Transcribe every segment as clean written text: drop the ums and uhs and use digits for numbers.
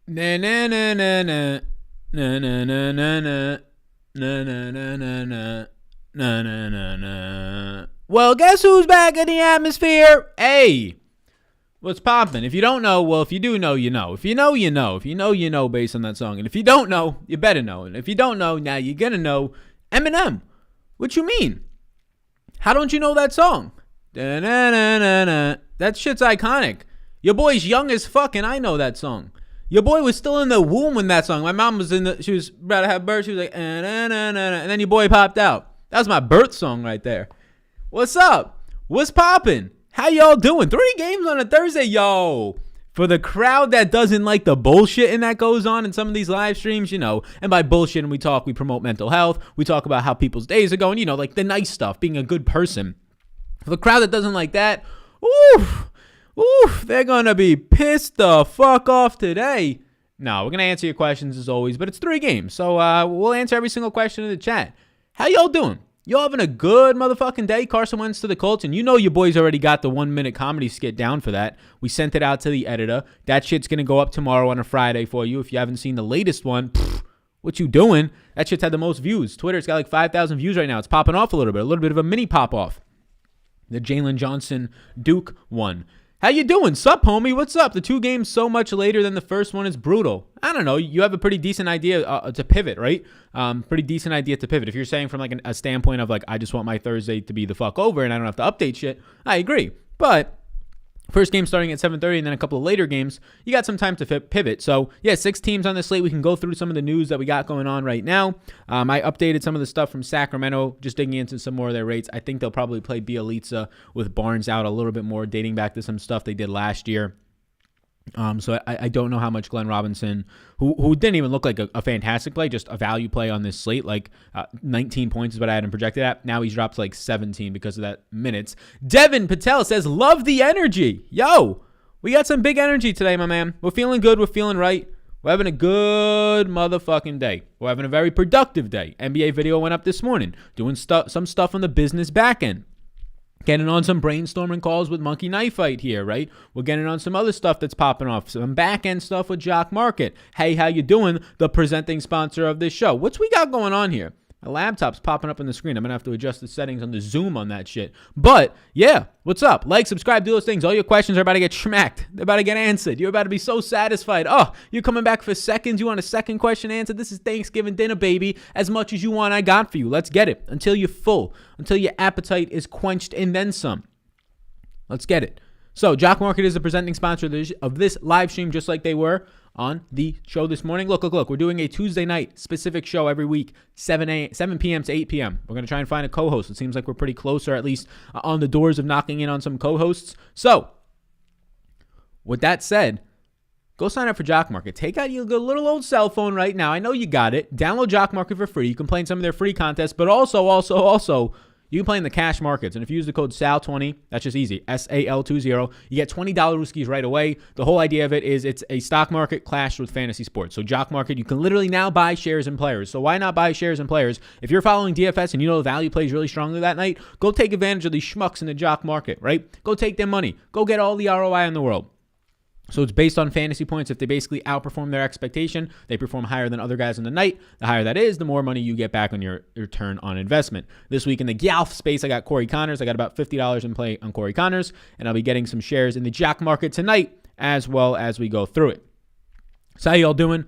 Na na na na na na na na na na na na na na na na na na. Well, guess who's back in the atmosphere? Hey, what's poppin'? If you don't know, well, if you do know, you know. If you know, you know. If you know, you know based on that song. And if you don't know, you better know. And if you don't know, now you're gonna know Eminem. What you mean? How don't you know that song? Da-na-na-na-na. That shit's iconic. Your boy's young as fuck, and I know that song. Your boy was still in the womb when that song. My mom was she was about to have birth. She was like, and then your boy popped out. That was my birth song right there. What's up? What's poppin'? How y'all doing? 3 games on a Thursday, yo. For the crowd that doesn't like the bullshitting that goes on in some of these live streams, you know, and by bullshitting we promote mental health. We talk about how people's days are going, you know, like the nice stuff, being a good person. For the crowd that doesn't like that, they're going to be pissed the fuck off today. No, we're going to answer your questions as always, but it's 3 games. So we'll answer every single question in the chat. How y'all doing? Y'all having a good motherfucking day? Carson Wentz to the Colts, and you know your boys already got the 1-minute comedy skit down for that. We sent it out to the editor. That shit's going to go up tomorrow on a Friday for you. If you haven't seen the latest one, what you doing? That shit's had the most views. Twitter's got like 5,000 views right now. It's popping off a little bit of a mini pop-off. The Jalen Johnson Duke one. How you doing? Sup, homie? What's up? The 2 games so much later than the first one is brutal. I don't know. You have a pretty decent idea to pivot, right? Pretty decent idea to pivot. If you're saying from like a standpoint of like, I just want my Thursday to be the fuck over and I don't have to update shit, I agree. But first game starting at 7:30 and then a couple of later games, you got some time to pivot. So, yeah, 6 teams on the slate. We can go through some of the news that we got going on right now. I updated some of the stuff from Sacramento, just digging into some more of their rates. I think they'll probably play Bielitsa with Barnes out a little bit more, dating back to some stuff they did last year. So I don't know how much Glenn Robinson, who didn't even look like a fantastic play, just a value play on this slate, like 19 points is what I had him projected at. Now he's dropped to like 17 because of that minutes. Devin Patel says, love the energy. Yo, we got some big energy today, my man. We're feeling good. We're feeling right. We're having a good motherfucking day. We're having a very productive day. NBA video went up this morning, doing some stuff on the business back end. Getting on some brainstorming calls with Monkey Knife Fight here, right? We're getting on some other stuff that's popping off. Some back-end stuff with Jock Market. Hey, how you doing? The presenting sponsor of this show. What's we got going on here? My laptop's popping up on the screen. I'm going to have to adjust the settings on the Zoom on that shit. But, yeah, what's up? Like, subscribe, do those things. All your questions are about to get schmacked. They're about to get answered. You're about to be so satisfied. Oh, you're coming back for seconds. You want a second question answered? This is Thanksgiving dinner, baby. As much as you want, I got for you. Let's get it until you're full, until your appetite is quenched and then some. Let's get it. So, Jock Market is the presenting sponsor of this live stream, just like they were on the show this morning. Look. We're doing a Tuesday night specific show every week, 7 p.m. to 8 p.m. We're going to try and find a co-host. It seems like we're pretty close, or at least on the doors of knocking in on some co-hosts. So, with that said, go sign up for Jock Market. Take out your little old cell phone right now. I know you got it. Download Jock Market for free. You can play in some of their free contests, but also, you can play in the cash markets. And if you use the code SAL20, that's just easy, SAL20, you get $20 Rooskies right away. The whole idea of it is it's a stock market clashed with fantasy sports. So Jock Market, you can literally now buy shares and players. So why not buy shares and players? If you're following DFS and you know the value plays really strongly that night, go take advantage of these schmucks in the Jock Market, right? Go take their money. Go get all the ROI in the world. So it's based on fantasy points. If they basically outperform their expectation, they perform higher than other guys in the night. The higher that is, the more money you get back on your return on investment. This week in the golf space, I got Corey Connors. I got about $50 in play on Corey Connors, and I'll be getting some shares in the Jock Market tonight as well as we go through it. So how y'all doing?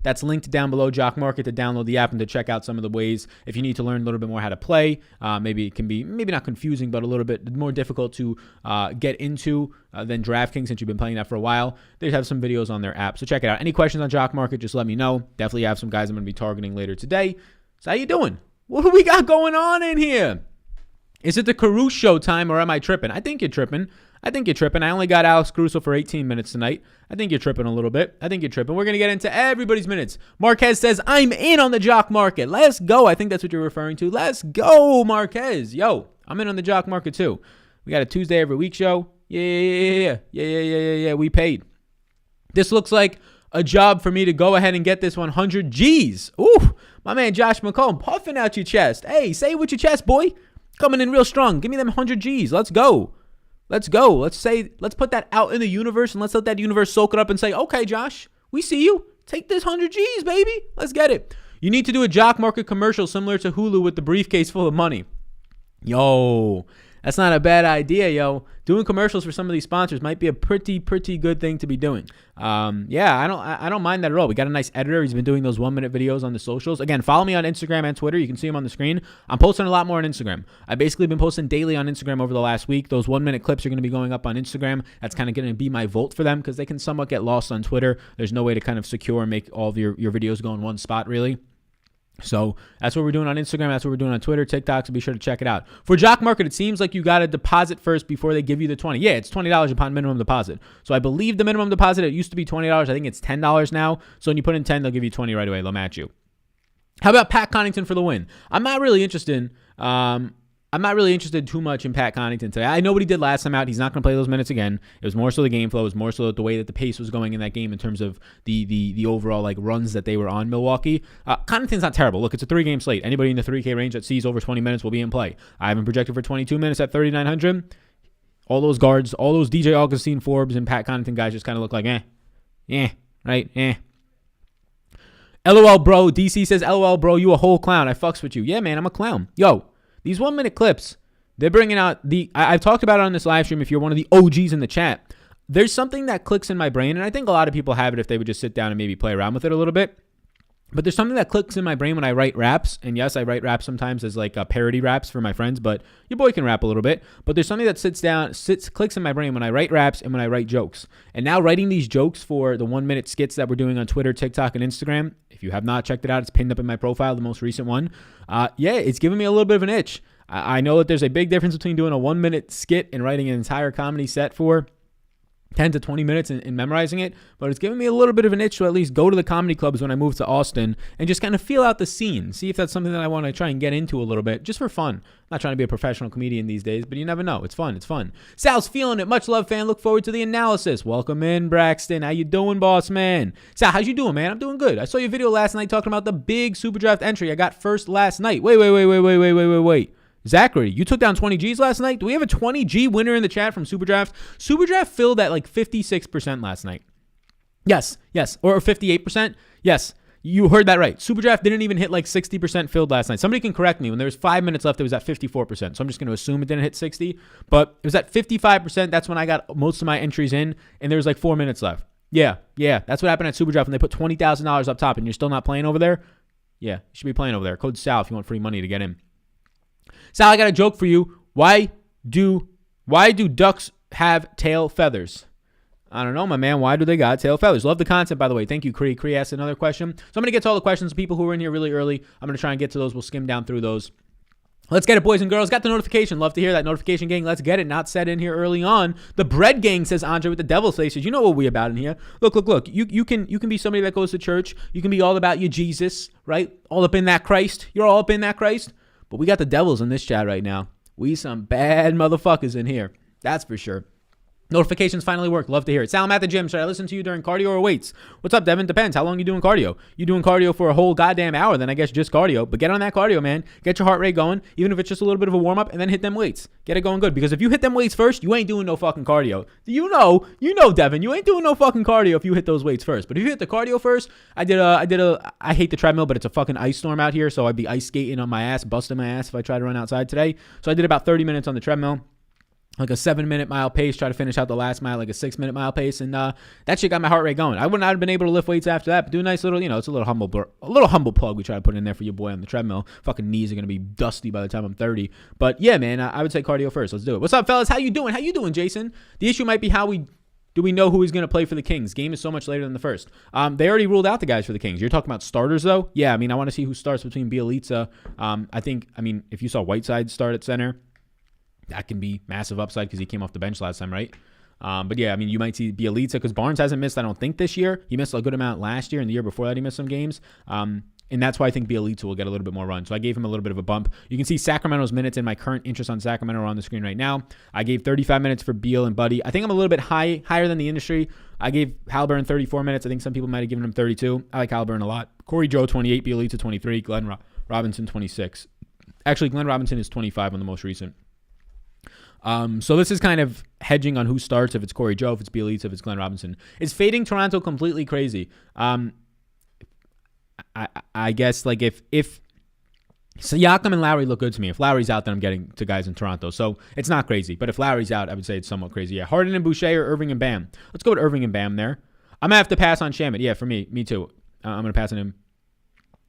That's linked down below, Jock Market, to download the app and to check out some of the ways if you need to learn a little bit more how to play. Maybe it can be maybe not confusing, but a little bit more difficult to get into than Draftkings, since you've been playing that for a while. They have some videos on their app, so check it out. Any questions on Jock Market, just let me know. Definitely have some guys I'm going to be targeting later today. So how you doing? What do we got going on in here? Is it the Caruso show time, or am I tripping? I think you're tripping. I only got Alex Caruso for 18 minutes tonight. I think you're tripping a little bit. We're going to get into everybody's minutes. Marquez says, I'm in on the Jock Market. Let's go. I think that's what you're referring to. Let's go, Marquez. Yo, I'm in on the Jock Market too. We got a Tuesday every week show. Yeah. We paid. This looks like a job for me to go ahead and get this 100 G's. Ooh, my man Josh McComb puffing out your chest. Hey, say it with your chest, boy. Coming in real strong. Give me them 100 G's. Let's go. Let's go. Let's put that out in the universe and let's let that universe soak it up and say, okay, Josh, we see you. Take this 100 G's, baby. Let's get it. You need to do a Jock market commercial similar to Hulu with the briefcase full of money. Yo, that's not a bad idea, yo. Doing commercials for some of these sponsors might be a pretty good thing to be doing. Yeah, I don't mind that at all. We got a nice editor. He's been doing those 1-minute videos on the socials. Again, follow me on Instagram and Twitter. You can see him on the screen. I'm posting a lot more on Instagram. I've basically been posting daily on Instagram over the last week. Those 1-minute clips are going to be going up on Instagram. That's kind of going to be my vote for them because they can somewhat get lost on Twitter. There's no way to kind of secure and make all of your videos go in one spot, really. So that's what we're doing on Instagram. That's what we're doing on Twitter, TikTok. So be sure to check it out. For Jock Market, it seems like you got to deposit first before they give you the $20. Yeah, it's $20 upon minimum deposit. So I believe the minimum deposit, it used to be $20. I think it's $10 now. So when you put in 10, they'll give you 20 right away. They'll match you. How about Pat Connaughton for the win? I'm not really interested too much in Pat Connaughton today. I know what he did last time out. He's not going to play those minutes again. It was more so the game flow. It was more so the way that the pace was going in that game in terms of the overall like runs that they were on Milwaukee. Connaughton's not terrible. Look, it's a 3-game slate. Anybody in the 3K range that sees over 20 minutes will be in play. I have him projected for 22 minutes at 3,900. All those guards, all those DJ Augustine, Forbes, and Pat Connaughton guys just kind of look like right. LOL, bro. DC says, LOL, bro, you a whole clown. I fucks with you. Yeah, man, I'm a clown. Yo, these 1-minute clips, they're bringing out I've talked about it on this live stream. If you're one of the OGs in the chat, there's something that clicks in my brain. And I think a lot of people have it if they would just sit down and maybe play around with it a little bit. But there's something that clicks in my brain when I write raps. And yes, I write raps sometimes as like parody raps for my friends, but your boy can rap a little bit. But there's something that clicks in my brain when I write raps and when I write jokes. And now writing these jokes for the 1-minute skits that we're doing on Twitter, TikTok, and Instagram. If you have not checked it out, it's pinned up in my profile, the most recent one. Yeah, it's giving me a little bit of an itch. I know that there's a big difference between doing a 1-minute skit and writing an entire comedy set for 10 to 20 minutes and memorizing it, but it's giving me a little bit of an itch to at least go to the comedy clubs when I move to Austin and just kind of feel out the scene, see if that's something that I want to try and get into a little bit, just for fun. I'm not trying to be a professional comedian these days, but you never know. It's fun. Sal's feeling it. Much love, fan. Look forward to the analysis. Welcome in, Braxton. How you doing, boss man? Sal, how's you doing, man? I'm doing good. I saw your video last night talking about the big super draft entry I got first last night. Wait. Zachary, you took down 20 Gs last night? Do we have a 20 G winner in the chat from Superdraft? Superdraft filled at like 56% last night. Yes. Or 58%? Yes. You heard that right. Superdraft didn't even hit like 60% filled last night. Somebody can correct me. When there was 5 minutes left, it was at 54%. So I'm just going to assume it didn't hit 60. But it was at 55%. That's when I got most of my entries in. And there was like 4 minutes left. Yeah. That's what happened at Superdraft when they put $20,000 up top and you're still not playing over there. Yeah, you should be playing over there. Code SAL if you want free money to get in. Sal, I got a joke for you. Why do ducks have tail feathers? I don't know, my man. Why do they got tail feathers? Love the concept, by the way. Thank you, Cree. Cree asked another question. So I'm going to get to all the questions of people who are in here really early. I'm going to try and get to those. We'll skim down through those. Let's get it, boys and girls. Got the notification. Love to hear that notification, gang. Let's get it. Not set in here early on. The bread gang, says Andre with the devil's faces. You know what we about in here. Look. You can be somebody that goes to church. You can be all about your Jesus, right? All up in that Christ. You're all up in that Christ. But we got the devils in this chat right now. We some bad motherfuckers in here. That's for sure. Notifications finally work. Love to hear it. Sal, I'm at the gym. Should I listen to you during cardio or weights? What's up, Devin? Depends. How long you doing cardio? You doing cardio for a whole goddamn hour, then I guess just cardio. But get on that cardio, man. Get your heart rate going, even if it's just a little bit of a warm-up, and then hit them weights. Get it going good. Because if you hit them weights first, you ain't doing no fucking cardio. You know, Devin, you ain't doing no fucking cardio if you hit those weights first. But if you hit the cardio first, I hate the treadmill, but it's a fucking ice storm out here, so I'd be ice skating on my ass, busting my ass if I try to run outside today. So I did about 30 minutes on the treadmill. Like a 7-minute mile pace, try to finish out the last mile, like a 6-minute mile pace. And that shit got my heart rate going. I would not have been able to lift weights after that, but do a nice little, it's a little humble plug we try to put in there for your boy on the treadmill. Fucking knees are going to be dusty by the time I'm 30. But yeah, man, I would say cardio first. Let's do it. What's up, fellas? How you doing, Jason? The issue might be do we know who is going to play for the Kings? Game is so much later than the first. They already ruled out the guys for the Kings. You're talking about starters, though? Yeah, I want to see who starts between Bielitsa. If you saw Whiteside start at center, that can be massive upside because he came off the bench last time, right? But yeah, you might see Bielitsa because Barnes hasn't missed, I don't think, this year. He missed a good amount last year, and the year before that he missed some games. And that's why I think Bielitsa will get a little bit more run. So I gave him a little bit of a bump. You can see Sacramento's minutes and my current interest on Sacramento are on the screen right now. I gave 35 minutes for Beal and Buddy. I think I'm a little bit higher than the industry. I gave Halliburton 34 minutes. I think some people might have given him 32. I like Halliburton a lot. Corey Joe, 28. Bielitsa, 23. Glenn Robinson, 26. Actually, Glenn Robinson is 25 on the most recent. So this is kind of hedging on who starts, if it's Corey Joe, if it's Bielitsa, if it's Glenn Robinson. Is fading Toronto completely crazy? I guess like if Siakam and Lowry look good to me. If Lowry's out, then I'm getting to guys in Toronto. So it's not crazy. But if Lowry's out, I would say it's somewhat crazy. Yeah, Harden and Boucher or Irving and Bam. Let's go with Irving and Bam there. I'm going to have to pass on Shamet. Yeah, for me too. I'm going to pass on him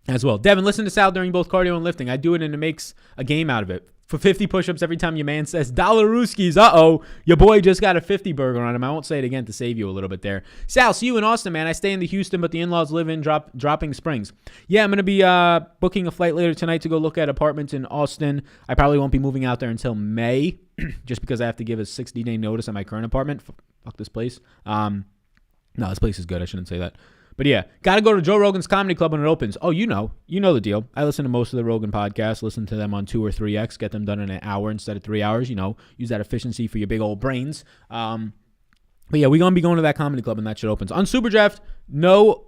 as well. Devin, listen to Sal during both cardio and lifting. I do it and it makes a game out of it. For 50 push-ups every time your man says, Dollarooskies, your boy just got a 50 burger on him. I won't say it again to save you a little bit there. Sal, see you in Austin, man. I stay in the Houston, but the in-laws live in Dropping Springs. Yeah, I'm going to be booking a flight later tonight to go look at apartments in Austin. I probably won't be moving out there until May, just because I have to give a 60-day notice on my current apartment. Fuck this place. No, this place is good. I shouldn't say that. But yeah, got to go to Joe Rogan's Comedy Club when it opens. Oh, you know the deal. I listen to most of the Rogan podcasts, listen to them on 2 or 3X, get them done in an hour instead of 3 hours, use that efficiency for your big old brains. But yeah, we're going to be going to that Comedy Club when that shit opens. On Superdraft, no.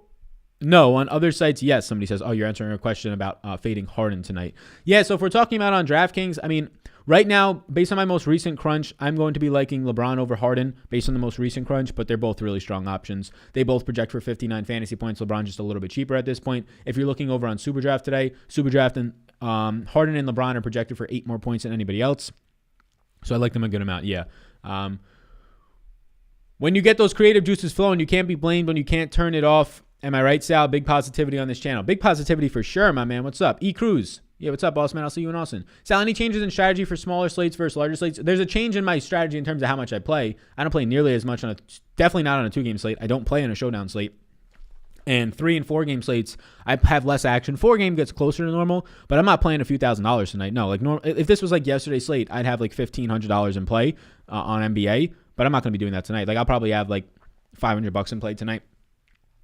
On other sites, yes. Somebody says, you're answering a question about fading Harden tonight. Yeah, so if we're talking about on DraftKings, I mean, right now, based on my most recent crunch, I'm going to be liking LeBron over Harden based on the most recent crunch, but they're both really strong options. They both project for 59 fantasy points. LeBron just a little bit cheaper at this point. If you're looking over on Superdraft today, Superdraft and Harden and LeBron are projected for 8 more points than anybody else. So I like them a good amount, yeah. When you get those creative juices flowing, you can't be blamed when you can't turn it off. Am I right, Sal? Big positivity on this channel. Big positivity for sure, my man. What's up? E. Cruz. Yeah, what's up, boss man? I'll see you in Austin. Sal, any changes in strategy for smaller slates versus larger slates? There's a change in my strategy in terms of how much I play. I don't play nearly as much definitely not on a 2-game slate. I don't play on a showdown slate. And 3 and 4 game slates, I have less action. 4 game gets closer to normal, but I'm not playing a few $1,000s tonight. No, if this was like yesterday's slate, I'd have like $1,500 in play on NBA, but I'm not going to be doing that tonight. Like I'll probably have like $500 in play tonight.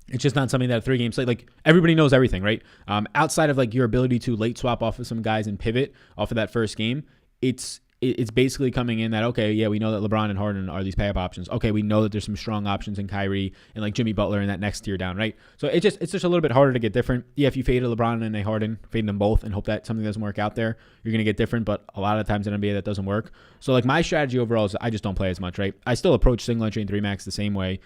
It's just not something that a 3-game slate, like everybody knows everything, right? Outside of like your ability to late swap off of some guys and pivot off of that first game, it's basically coming in that, okay, yeah, we know that LeBron and Harden are these pay-up options. Okay, we know that there's some strong options in Kyrie and like Jimmy Butler in that next tier down, right? So it's just a little bit harder to get different. Yeah, if you faded LeBron and a Harden, fading them both and hope that something doesn't work out there, you're going to get different, but a lot of times in NBA that doesn't work. So like my strategy overall is I just don't play as much, right? I still approach single entry and 3-max the same way.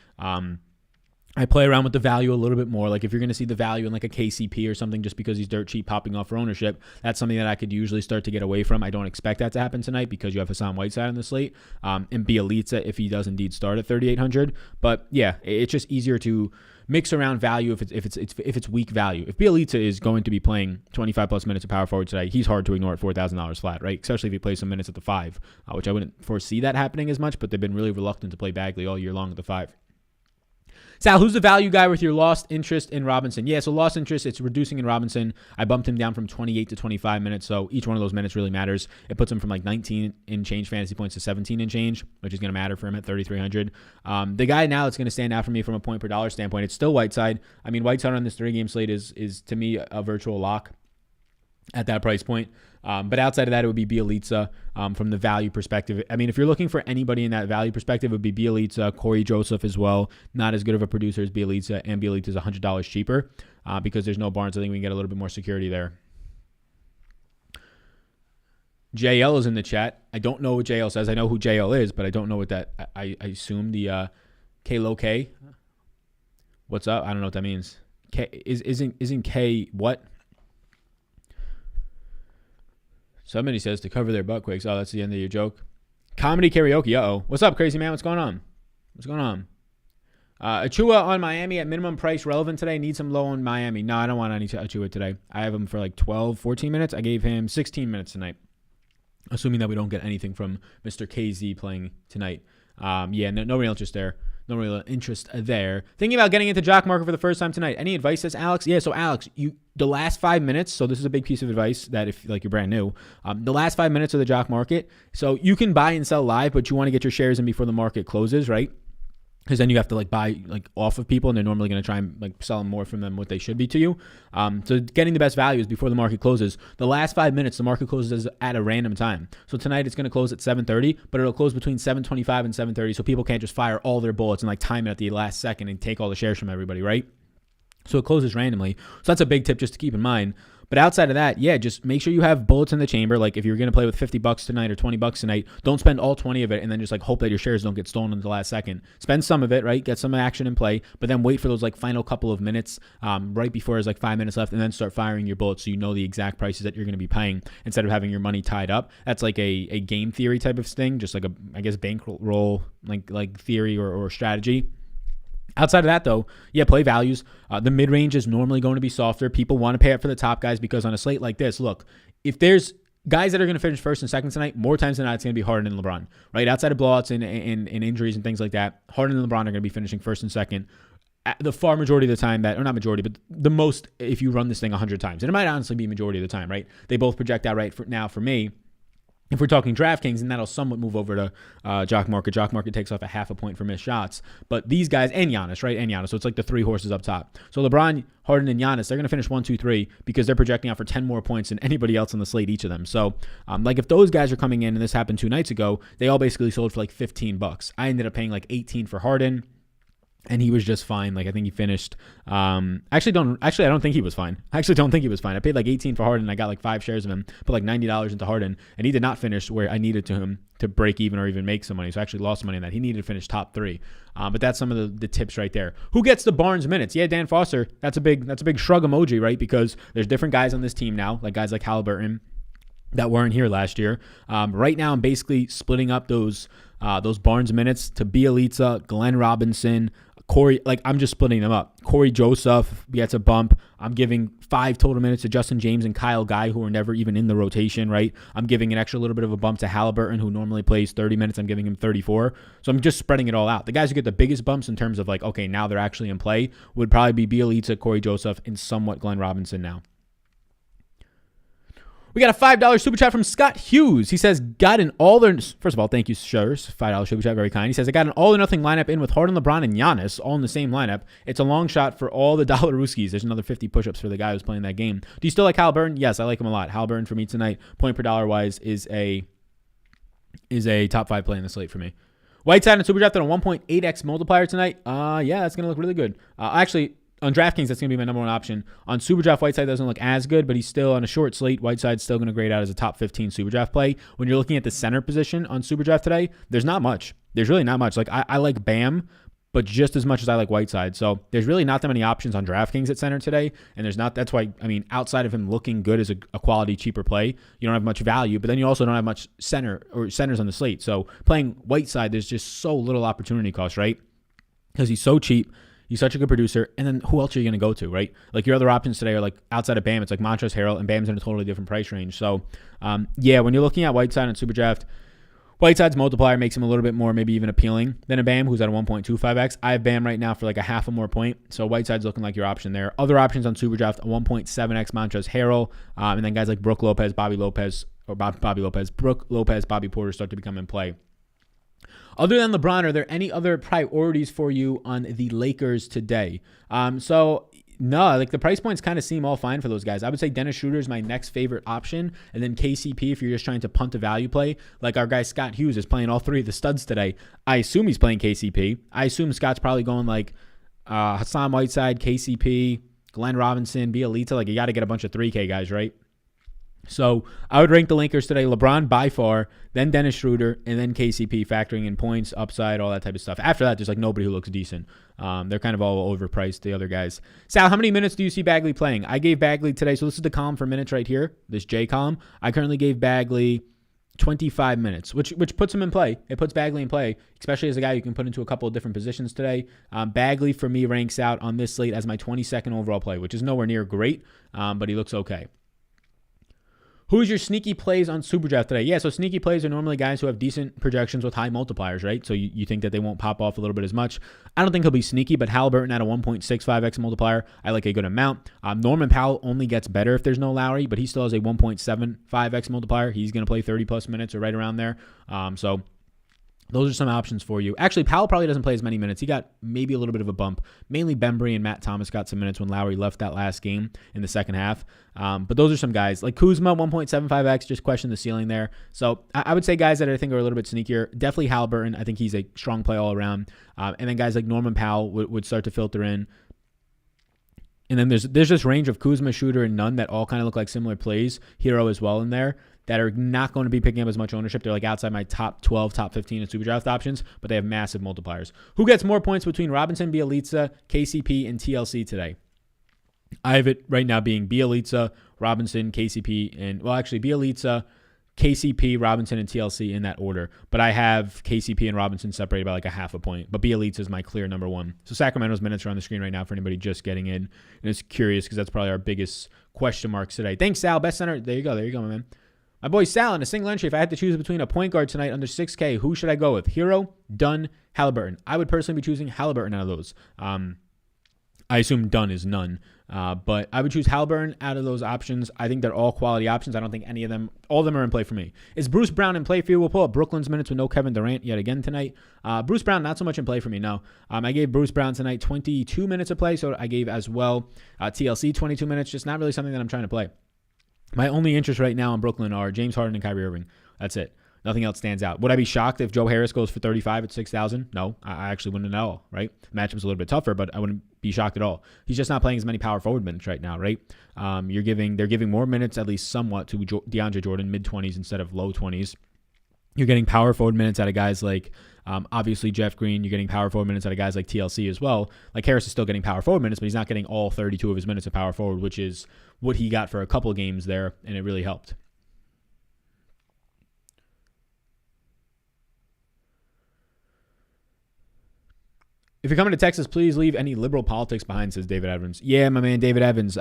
I play around with the value a little bit more. Like if you're going to see the value in like a KCP or something just because he's dirt cheap popping off for ownership, that's something that I could usually start to get away from. I don't expect that to happen tonight because you have Hassan Whiteside on the slate and Bielitsa if he does indeed start at 3,800. But yeah, it's just easier to mix around value if it's weak value. If Bielitsa is going to be playing 25 plus minutes of power forward today, he's hard to ignore at $4,000 flat, right? Especially if he plays some minutes at the 5, which I wouldn't foresee that happening as much, but they've been really reluctant to play Bagley all year long at the 5. Sal, who's the value guy with your lost interest in Robinson? Yeah, so lost interest, it's reducing in Robinson. I bumped him down from 28 to 25 minutes, so each one of those minutes really matters. It puts him from like 19 in change fantasy points to 17 in change, which is going to matter for him at 3,300. The guy now that's going to stand out for me from a point per dollar standpoint, it's still Whiteside. I mean, Whiteside on this 3-game slate is to me a virtual lock at that price point. But outside of that, it would be Bielitsa from the value perspective. I mean, if you're looking for anybody in that value perspective, it would be Bielitsa, Corey Joseph as well. Not as good of a producer as Bielitsa, and Bielitsa is $100 cheaper because there's no Barnes. I think we can get a little bit more security there. JL is in the chat. I don't know what JL says. I know who JL is, but I don't know what that. I assume the K-Lo K. What's up? I don't know what that means. K isn't K what? Somebody says to cover their butt quakes. Oh, that's the end of your joke. Comedy karaoke. Uh-oh. What's up, crazy man? What's going on? Achua on Miami at minimum price relevant today. Need some low on Miami. No, I don't want any Achua today. I have him for like 12, 14 minutes. I gave him 16 minutes tonight, assuming that we don't get anything from Mr. KZ playing tonight. Yeah, no real interest there. No real interest there. Thinking about getting into Jock market for the first time tonight. Any advice, says Alex? Yeah, so Alex, the last 5 minutes, so this is a big piece of advice that if like you're brand new, the last 5 minutes of the Jock market, so you can buy and sell live, but you want to get your shares in before the market closes, right? Because then you have to like buy like off of people, and they're normally going to try and like sell them more from them what they should be to you. So getting the best value is before the market closes. The last 5 minutes, the market closes at a random time. So tonight it's going to close at 7:30, but it'll close between 7:25 and 7:30. So people can't just fire all their bullets and like time it at the last second and take all the shares from everybody, right? So it closes randomly. So that's a big tip just to keep in mind. But outside of that, yeah, just make sure you have bullets in the chamber. Like if you're going to play with $50 tonight or $20 tonight, don't spend all 20 of it and then just like hope that your shares don't get stolen in the last second. Spend some of it, right? Get some action in play, but then wait for those like final couple of minutes right before there's like 5 minutes left, and then start firing your bullets so you know the exact prices that you're going to be paying instead of having your money tied up. That's like a game theory type of thing, just like a, I guess, bankroll like theory or strategy. Outside of that, though, yeah, play values. The mid-range is normally going to be softer. People want to pay up for the top guys because on a slate like this, look, if there's guys that are going to finish first and second tonight, more times than not, it's going to be Harden and LeBron, right? Outside of blowouts and injuries and things like that, Harden and LeBron are going to be finishing first and second the far majority of the time or not majority, but the most if you run this thing 100 times. And it might honestly be majority of the time, right? They both project out right now for me. If we're talking Draftkings, and that'll somewhat move over to Jock Market. Jock Market takes off a half a point for missed shots. But these guys, and Giannis, right? And Giannis. So it's like the three horses up top. So LeBron, Harden, and Giannis, they're going to finish 1, 2, 3 because they're projecting out for 10 more points than anybody else on the slate, each of them. So like if those guys are coming in, and this happened 2 nights ago, they all basically sold for like $15. I ended up paying like 18 for Harden. And he was just fine. Like I think he finished. I don't think he was fine. I paid like 18 for Harden. I got like 5 shares of him. Put like $90 into Harden, and he did not finish where I needed to him to break even or even make some money. So I actually lost money in that. He needed to finish top 3. But that's some of the tips right there. Who gets the Barnes minutes? Yeah, Dan Foster. That's a big shrug emoji, right? Because there's different guys on this team now, like guys like Halliburton that weren't here last year. Right now, I'm basically splitting up those Barnes minutes to Bielitsa, Glenn Robinson, Corey. Like I'm just splitting them up. Corey Joseph gets a bump. I'm giving 5 total minutes to Justin James and Kyle Guy, who are never even in the rotation, right? I'm giving an extra little bit of a bump to Halliburton, who normally plays 30 minutes. I'm giving him 34. So I'm just spreading it all out. The guys who get the biggest bumps in terms of like, okay, now they're actually in play would probably be Bielitsa, Corey Joseph, and somewhat Glenn Robinson now. We got a $5 super chat from Scott Hughes. He says, first of all, thank you, Shurs. $5 super chat, very kind. He says, I got an all or nothing lineup in with Harden, LeBron, and Giannis, all in the same lineup. It's a long shot for all the dollar Ruskies. There's another 50 push-ups for the guy who's playing that game. Do you still like Halliburton? Yes, I like him a lot. Halliburton for me tonight, point per dollar wise, is a top 5 play in the slate for me. Whiteside and super draft on a 1.8x multiplier tonight. Yeah, that's going to look really good. Actually, on DraftKings, that's going to be my number one option. On Superdraft, Whiteside doesn't look as good, but he's still on a short slate. Whiteside's still going to grade out as a top 15 Superdraft play. When you're looking at the center position on Superdraft today, there's not much. There's really not much. Like I like Bam, but just as much as I like Whiteside. So there's really not that many options on DraftKings at center today. And there's not, that's why, I mean, outside of him looking good as a quality, cheaper play, you don't have much value, but then you also don't have much centers on the slate. So playing Whiteside, there's just so little opportunity cost, right? Because he's so cheap. He's such a good producer. And then who else are you going to go to, right? Like your other options today are like outside of Bam, it's like Montrezl Harrell, and Bam's in a totally different price range. So yeah, when you're looking at Whiteside and Superdraft, Whiteside's multiplier makes him a little bit more maybe even appealing than a Bam, who's at a 1.25x. I have Bam right now for like a half a more point. So Whiteside's looking like your option there. Other options on Superdraft, a 1.7x Montrezl Harrell, and then guys like Brook Lopez, Bobby Porter start to become in play. Other than LeBron, are there any other priorities for you on the Lakers today? No, like the price points kind of seem all fine for those guys. I would say Dennis Schroeder is my next favorite option. And then KCP, if you're just trying to punt a value play, like our guy Scott Hughes is playing all 3 of the studs today. I assume he's playing KCP. I assume Scott's probably going like Hassan Whiteside, KCP, Glenn Robinson, Bielitsa. Like you got to get a bunch of 3K guys, right? So I would rank the Lakers today, LeBron by far, then Dennis Schroeder, and then KCP, factoring in points, upside, all that type of stuff. After that, there's like nobody who looks decent. They're kind of all overpriced, the other guys. Sal, how many minutes do you see Bagley playing? I gave Bagley today, so this is the column for minutes right here, this J column. I currently gave Bagley 25 minutes, which puts him in play. It puts Bagley in play, especially as a guy you can put into a couple of different positions today. Bagley, for me, ranks out on this slate as my 22nd overall play, which is nowhere near great, but he looks okay. Who's your sneaky plays on Superdraft today? Yeah, so sneaky plays are normally guys who have decent projections with high multipliers, right? So you think that they won't pop off a little bit as much. I don't think he'll be sneaky, but Halliburton at a 1.65x multiplier, I like a good amount. Norman Powell only gets better if there's no Lowry, but he still has a 1.75x multiplier. He's going to play 30-plus minutes or right around there. So those are some options for you. Actually, Powell probably doesn't play as many minutes. He got maybe a little bit of a bump. Mainly Bembry and Matt Thomas got some minutes when Lowry left that last game in the second half. But those are some guys. Like Kuzma, 1.75x, just question the ceiling there. So I would say guys that I think are a little bit sneakier. Definitely Halliburton. I think he's a strong play all around. And then guys like Norman Powell would start to filter in. And then there's this range of Kuzma, Shooter, and Nunn that all kind of look like similar plays. Hero as well in there that are not going to be picking up as much ownership. They're like outside my top 12, top 15 in super draft options, but they have massive multipliers. Who gets more points between Robinson, Bielitsa, KCP, and TLC today? I have it right now being Bielitsa, Robinson, KCP, and well, actually Bielitsa, KCP, Robinson, and TLC in that order. But I have KCP and Robinson separated by like a half a point. But Bielitsa is my clear number one. So Sacramento's minutes are on the screen right now for anybody just getting in. And it's curious because that's probably our biggest question marks today. Thanks, Sal. Best center. There you go, my man. My boy Sal in a single entry. If I had to choose between a point guard tonight under 6K, who should I go with? Hero, Dunn, Halliburton. I would personally be choosing Halliburton out of those. I assume Dunn is none. But I would choose Halliburton out of those options. I think they're all quality options. I don't think any of them, all of them are in play for me. Is Bruce Brown in play for you? We'll pull up Brooklyn's minutes with no Kevin Durant yet again tonight. Bruce Brown, not so much in play for me, no. I gave Bruce Brown tonight 22 minutes of play, so I gave as well TLC 22 minutes, just not really something that I'm trying to play. My only interest right now in Brooklyn are James Harden and Kyrie Irving. That's it. Nothing else stands out. Would I be shocked if Joe Harris goes for 35 at 6,000? No, I actually wouldn't at all, right? The matchup's a little bit tougher, but I wouldn't be shocked at all. He's just not playing as many power forward minutes right now, right? They're giving more minutes, at least somewhat, to DeAndre Jordan, mid-20s instead of low 20s. You're getting power forward minutes out of guys like, obviously, Jeff Green. You're getting power forward minutes out of guys like TLC as well. Like, Harris is still getting power forward minutes, but he's not getting all 32 of his minutes of power forward, which is what he got for a couple of games there, and it really helped. If you're coming to Texas, please leave any liberal politics behind, says David Evans. Yeah, my man, David Evans.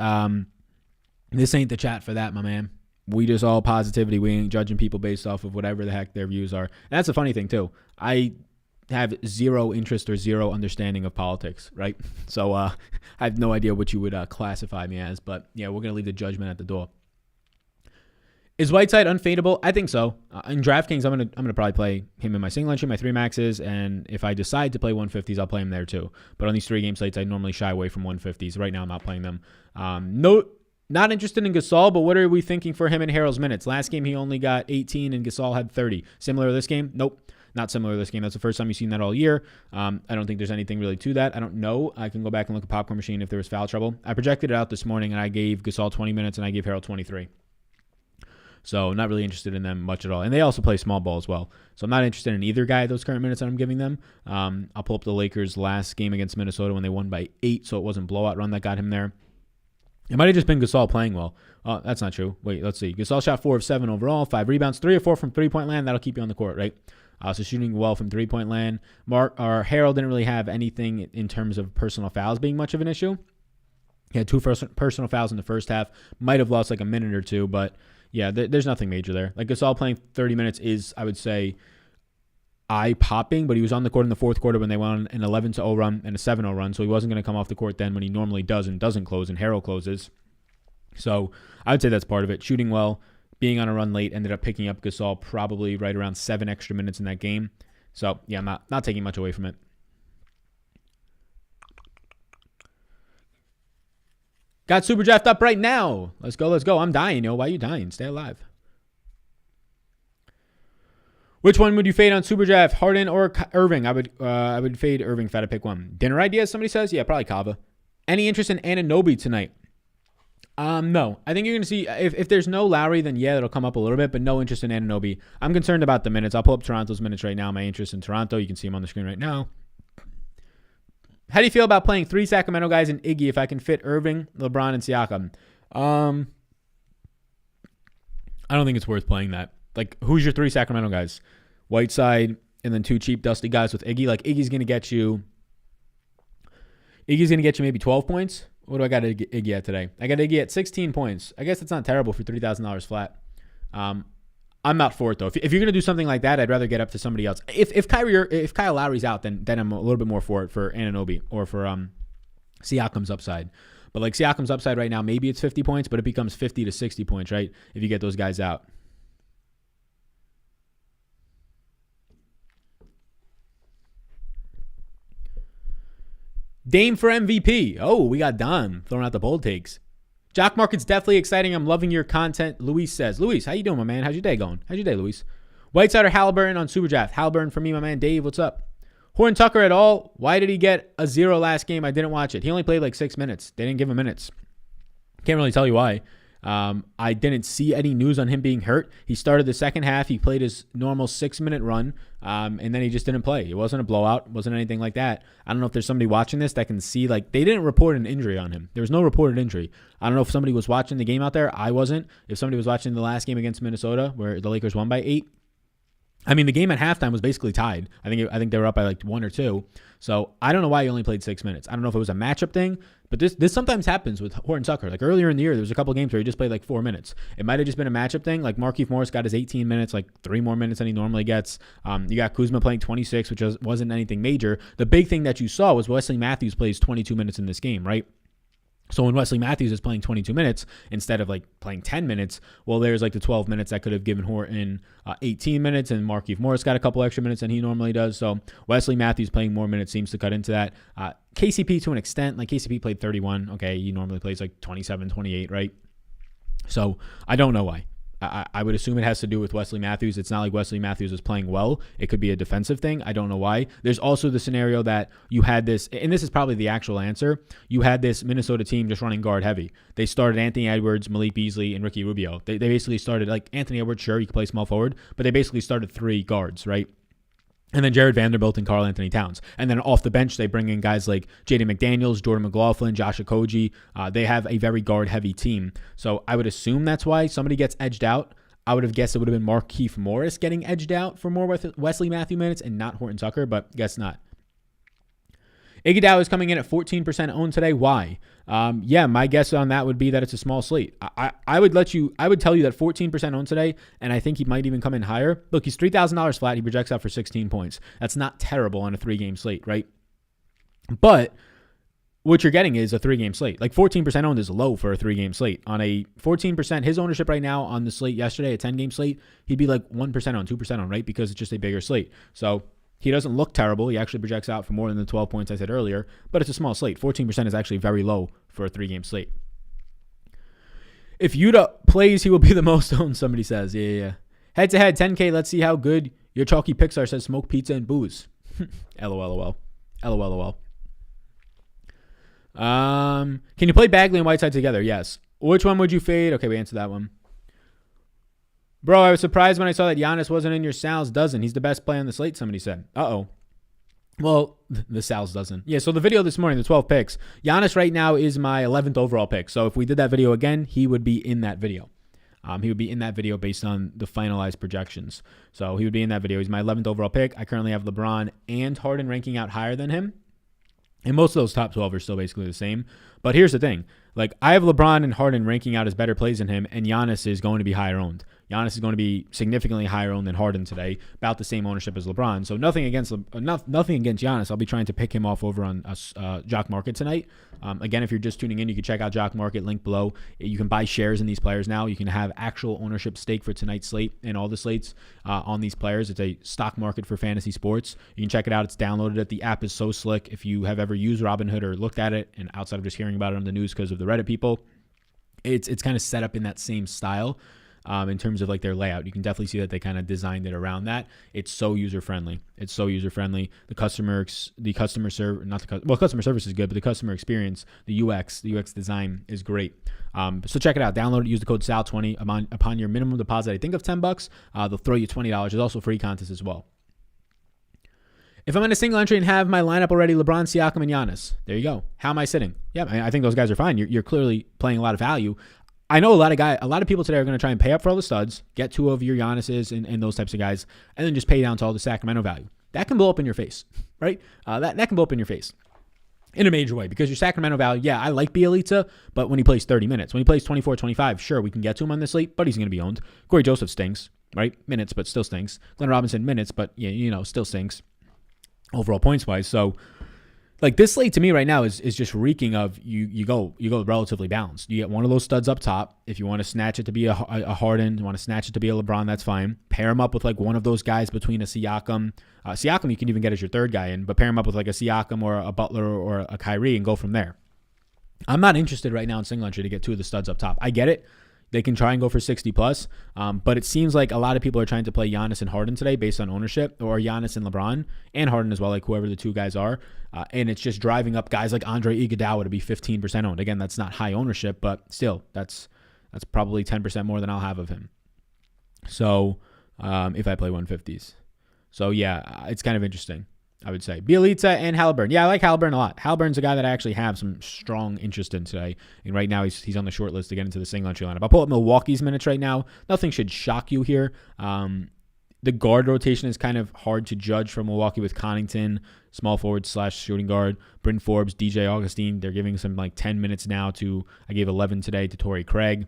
This ain't the chat for that, my man. We just all positivity. We ain't judging people based off of whatever the heck their views are. And that's a funny thing, too. I have zero interest or zero understanding of politics, right? So I have no idea what you would classify me as. But, yeah, we're going to leave the judgment at the door. Is Whiteside unfadable? I think so. In DraftKings, I'm gonna probably play him in my single entry, my 3 maxes, and if I decide to play 150s, I'll play him there too. But on these 3-game slates, I normally shy away from 150s. Right now, I'm not playing them. Not interested in Gasol, but what are we thinking for him in Harrell's minutes? Last game, he only got 18, and Gasol had 30. Similar to this game? Nope. Not similar to this game. That's the first time you've seen that all year. I don't think there's anything really to that. I don't know. I can go back and look at Popcorn Machine if there was foul trouble. I projected it out this morning, and I gave Gasol 20 minutes, and I gave Harrell 23. So not really interested in them much at all. And they also play small ball as well. So I'm not interested in either guy, those current minutes that I'm giving them. I'll pull up the Lakers' last game against Minnesota when they won by 8, so it wasn't blowout run that got him there. It might have just been Gasol playing well. That's not true. Wait, let's see. Gasol shot 4 of 7 overall, 5 rebounds, 3 or 4 from three-point land. That'll keep you on the court, right? So shooting well from three-point land. Harrell didn't really have anything in terms of personal fouls being much of an issue. He had 2 personal fouls in the first half. Might have lost like a minute or two, but yeah, there's nothing major there. Like Gasol playing 30 minutes is, I would say, eye-popping, but he was on the court in the fourth quarter when they went on an 11-0 run and a 7-0 run, so he wasn't going to come off the court then when he normally does and doesn't close, and Harrell closes. So I would say that's part of it. Shooting well, being on a run late, ended up picking up Gasol probably right around 7 extra minutes in that game. So yeah, I'm not taking much away from it. Got Super Draft up right now. Let's go. I'm dying, yo. Why are you dying? Stay alive. Which one would you fade on Super Draft, Harden or Irving? I would fade Irving if I had to pick one. Dinner ideas, somebody says? Yeah, probably Kava. Any interest in Anunoby tonight? No. I think you're going to see, if there's no Lowry, then yeah, it'll come up a little bit, but no interest in Anunoby. I'm concerned about the minutes. I'll pull up Toronto's minutes right now. My interest in Toronto, you can see him on the screen right now. How do you feel about playing 3 Sacramento guys in Iggy if I can fit Irving, LeBron, and Siakam? I don't think it's worth playing that. Like, who's your 3 Sacramento guys? Whiteside, and then 2 cheap, dusty guys with Iggy. Like, Iggy's going to get you maybe 12 points. What do I got Iggy at today? I got Iggy at 16 points. I guess it's not terrible for $3,000 flat. I'm not for it, though. If you're going to do something like that, I'd rather get up to somebody else. If Kyle Lowry's out, then I'm a little bit more for it for Anunoby or for Siakam's upside. But like Siakam's upside right now, maybe it's 50 points, but it becomes 50 to 60 points, right? If you get those guys out. Dame for MVP. Oh, we got Don throwing out the bold takes. Jock market's definitely exciting. I'm loving your content. Luis says. Luis, how you doing, my man? How's your day going? How's your day, Luis? Whiteside or Halliburton on Super Draft? Halliburton for me, my man. Dave, what's up? Horton Tucker at all. Why did he get a 0 last game? I didn't watch it. He only played like 6 minutes. They didn't give him minutes. Can't really tell you why. I didn't see any news on him being hurt. He started the second half. He played his normal 6-minute run, and then he just didn't play. It wasn't a blowout. Wasn't anything like that. I don't know if there's somebody watching this that can see, like, they didn't report an injury on him. There was no reported injury. I don't know if somebody was watching the game out there. I wasn't. If somebody was watching the last game against Minnesota where the Lakers won by 8, I mean, the game at halftime was basically tied. I think they were up by like 1 or 2. So I don't know why he only played 6 minutes. I don't know if it was a matchup thing, but this sometimes happens with Horton Tucker. Like earlier in the year, there was a couple games where he just played like 4 minutes. It might have just been a matchup thing. Like Markieff Morris got his 18 minutes, like 3 more minutes than he normally gets. You got Kuzma playing 26, which wasn't anything major. The big thing that you saw was Wesley Matthews plays 22 minutes in this game, right? So when Wesley Matthews is playing 22 minutes instead of like playing 10 minutes, well, there's like the 12 minutes that could have given Horton 18 minutes, and Markieff Morris got a couple extra minutes than he normally does. So Wesley Matthews playing more minutes seems to cut into that. KCP to an extent, like KCP played 31. Okay, he normally plays like 27, 28, right? So I don't know why. I would assume it has to do with Wesley Matthews. It's not like Wesley Matthews is playing well. It could be a defensive thing. I don't know why. There's also the scenario that you had this, and this is probably the actual answer. You had this Minnesota team just running guard heavy. They started Anthony Edwards, Malik Beasley, and Ricky Rubio. They basically started, like Anthony Edwards, sure, he could play small forward, but they basically started 3 guards, right? And then Jared Vanderbilt and Karl Anthony Towns. And then off the bench, they bring in guys like Jaden McDaniels, Jordan McLaughlin, Josh Okogie. They have a very guard-heavy team. So I would assume that's why somebody gets edged out. I would have guessed it would have been Markieff Morris getting edged out for more Wesley Matthews minutes and not Horton Tucker, but guess not. Iguodala is coming in at 14% owned today. Why? My guess on that would be that it's a small slate. I would tell you that 14% owned today, and I think he might even come in higher. Look, he's $3,000 flat. He projects out for 16 points. That's not terrible on a 3-game slate, right? But what you're getting is a 3-game slate. Like 14% owned is low for a 3-game slate. On a 14%, his ownership right now on the slate yesterday, a 10-game slate, he'd be like 1% on, 2% on, right? Because it's just a bigger slate. So he doesn't look terrible. He actually projects out for more than the 12 points I said earlier, but it's a small slate. 14% is actually very low for a 3-game slate. If Yuta plays, he will be the most owned, somebody says. Yeah. Head-to-head, 10K. Let's see how good your chalky picks are, says smoke, pizza, and booze. LOL. Can you play Bagley and Whiteside together? Yes. Which one would you fade? Okay, we answered that one. Bro, I was surprised when I saw that Giannis wasn't in your Sal's dozen. He's the best play on the slate, somebody said. Uh-oh. Well, the Sal's dozen. Yeah, so the video this morning, the 12 picks. Giannis right now is my 11th overall pick. So if we did that video again, he would be in that video. He would be in that video based on the finalized projections. So he would be in that video. He's my 11th overall pick. I currently have LeBron and Harden ranking out higher than him. And most of those top 12 are still basically the same. But here's the thing. Like, I have LeBron and Harden ranking out as better plays than him, and Giannis is going to be higher owned. Giannis is going to be significantly higher owned than Harden today, about the same ownership as LeBron. So nothing against Giannis. I'll be trying to pick him off over on Jock Market tonight. Again, if you're just tuning in, you can check out Jock Market, link below. You can buy shares in these players now. You can have actual ownership stake for tonight's slate and all the slates on these players. It's a stock market for fantasy sports. You can check it out. It's downloaded. The app is so slick. If you have ever used Robinhood or looked at it, and outside of just hearing about it on the news because of the Reddit people, it's kind of set up in that same style. In terms of like their layout, you can definitely see that they kind of designed it around that. It's so user friendly. The customer service is good, but the customer experience, the UX design is great. So check it out. Download it. Use the code SAL20 upon your minimum deposit. I think of $10. They'll throw you $20. There's also free contest as well. If I'm in a single entry and have my lineup already, LeBron, Siakam, and Giannis, there you go. How am I sitting? Yeah, I think those guys are fine. You're clearly playing a lot of value. I know a lot of people today are going to try and pay up for all the studs, get 2 of your Giannis's and those types of guys, and then just pay down to all the Sacramento value. That can blow up in your face, right? That can blow up in your face in a major way because your Sacramento value, yeah, I like Bielitsa, but when he plays 30 minutes, when he plays 24, 25, sure, we can get to him on this slate, but he's going to be owned. Corey Joseph stinks, right? Minutes, but still stinks. Glenn Robinson, minutes, but still stinks overall points-wise. So, like, this slate to me right now is just reeking of you go relatively balanced. You get one of those studs up top. If you want to snatch it to be a Harden, you want to snatch it to be a LeBron, that's fine. Pair him up with like one of those guys between a Siakam. Siakam you can even get as your third guy in, but pair him up with like a Siakam or a Butler or a Kyrie and go from there. I'm not interested right now in single entry to get 2 of the studs up top. I get it. they can try and go for 60 plus. But it seems like a lot of people are trying to play Giannis and Harden today based on ownership, or Giannis and LeBron and Harden as well, like whoever the two guys are. And it's just driving up guys like Andre Iguodala to be 15% owned. Again, that's not high ownership, but still, that's probably 10% more than I'll have of him. So if I play 150s. So yeah, it's kind of interesting, I would say. Bielitsa and Halliburton. Yeah, I like Halliburton a lot. Halliburton's a guy that I actually have some strong interest in today. And right now he's on the short list to get into the single entry lineup. I'll pull up Milwaukee's minutes right now. Nothing should shock you here. The guard rotation is kind of hard to judge from Milwaukee with Connaughton, small forward / shooting guard, Bryn Forbes, DJ Augustine. They're giving some like 10 minutes now to, I gave 11 today to Torrey Craig.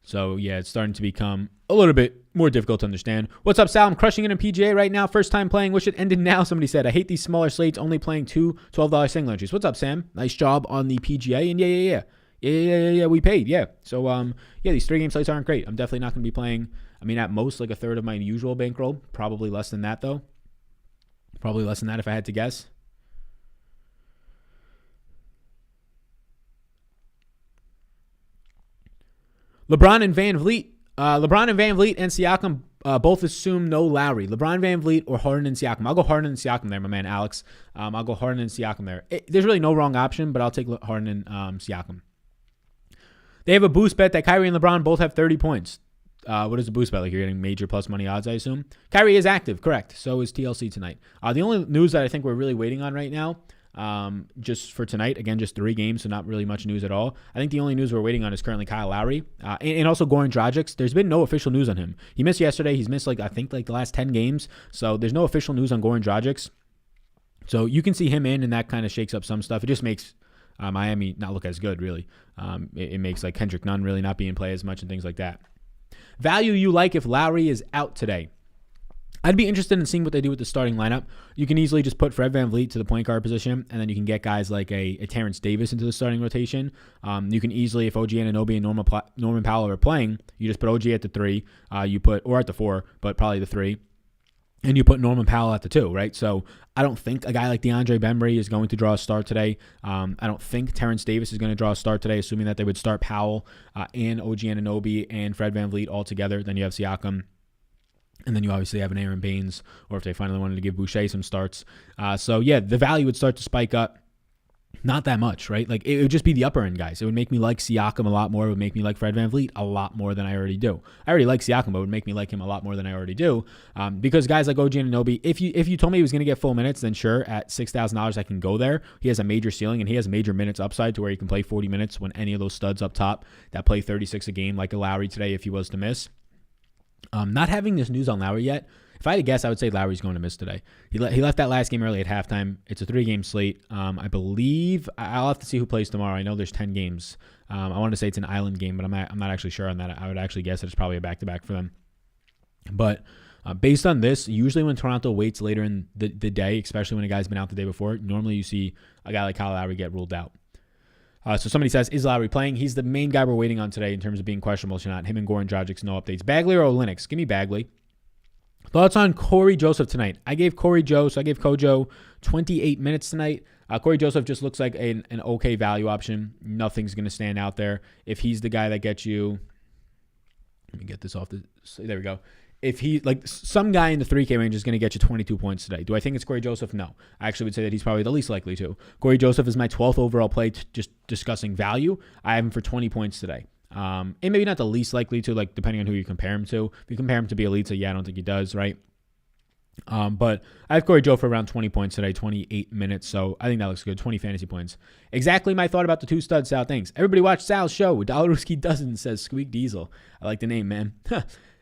So, yeah, it's starting to become a little bit more difficult to understand. What's up, Sal? I'm crushing it in PGA right now. First time playing. Wish it ended now, somebody said. I hate these smaller slates, only playing two $12 single entries. What's up, Sam? Nice job on the PGA. And yeah, we paid. Yeah. So, yeah, these 3-game slates aren't great. I'm definitely not going to be playing, at most like a third of my usual bankroll. Probably less than that, though. Probably less than that if I had to guess. LeBron and Van Vliet and Siakam both assume no Lowry. LeBron, Van Vliet, or Harden and Siakam. I'll go Harden and Siakam there, my man Alex. I'll go Harden and Siakam there. There's really no wrong option, but I'll take Harden and Siakam. They have a boost bet that Kyrie and LeBron both have 30 points. What is the boost bet? Like you're getting major plus money odds, I assume. Kyrie is active, correct. So is TLC tonight. The only news that I think we're really waiting on right now, just for tonight, again, just 3 games, so not really much news at all. I think the only news we're waiting on is currently Kyle Lowry, and also Goran Dragic. There's been no official news on him. He missed yesterday. He's missed I think the last 10 games. So there's no official news on Goran Dragic. So you can see him in, and that kind of shakes up some stuff. It just makes Miami not look as good, really. It makes like Kendrick Nunn really not be in play as much and things like that. Value you like if Lowry is out today. I'd be interested in seeing what they do with the starting lineup. You can easily just put Fred VanVleet to the point guard position, and then you can get guys like a Terrence Davis into the starting rotation. You can easily, if OG Anunoby and Norman Powell are playing, you just put OG at the 3, or at the 4, but probably the 3, and you put Norman Powell at the 2, right? So I don't think a guy like DeAndre Bembry is going to draw a start today. I don't think Terrence Davis is going to draw a start today, assuming that they would start Powell and OG Anunoby and Fred VanVleet all together. Then you have Siakam. And then you obviously have an Aaron Baines, or if they finally wanted to give Boucher some starts. So, yeah, the value would start to spike up. Not that much, right? Like, it would just be the upper end guys. It would make me like Siakam a lot more. It would make me like Fred VanVleet a lot more than I already do. I already like Siakam, but it would make me like him a lot more than I already do. Because guys like OG Anunoby, if you told me he was going to get full minutes, then sure, at $6,000 I can go there. He has a major ceiling, and he has major minutes upside to where he can play 40 minutes when any of those studs up top that play 36 a game like a Lowry today if he was to miss. Not having this news on Lowry yet, if I had to guess, I would say Lowry's going to miss today. He left that last game early at halftime. It's a 3-game slate. I believe I'll have to see who plays tomorrow. I know there's 10 games. I want to say it's an island game, but I'm not actually sure on that. I would actually guess that it's probably a back-to-back for them. But based on this, usually when Toronto waits later in the day, especially when a guy's been out the day before, normally you see a guy like Kyle Lowry get ruled out. So somebody says, is Lowry playing? He's the main guy we're waiting on today in terms of being questionable or not. Him and Goran Dragic, no updates. Bagley or Olynyk? Give me Bagley. Thoughts on Corey Joseph tonight? I gave Kojo 28 minutes tonight. Corey Joseph just looks like an okay value option. Nothing's going to stand out there. If he's the guy that gets you, let me get this off there we go. If he, like some guy in the 3K range is going to get you 22 points today. Do I think it's Corey Joseph? No. I actually would say that he's probably the least likely to. Corey Joseph is my 12th overall play, just discussing value. I have him for 20 points today. And maybe not the least likely to, like, depending on who you compare him to. If you compare him to Bielitsa, yeah, I don't think he does, right? But I have Corey Joe for around 20 points today, 28 minutes. So I think that looks good. 20 fantasy points. Exactly my thought about the 2 studs, Sal. Thanks. Everybody watch Sal's show. Dolaruski doesn't, says Squeak Diesel. I like the name, man.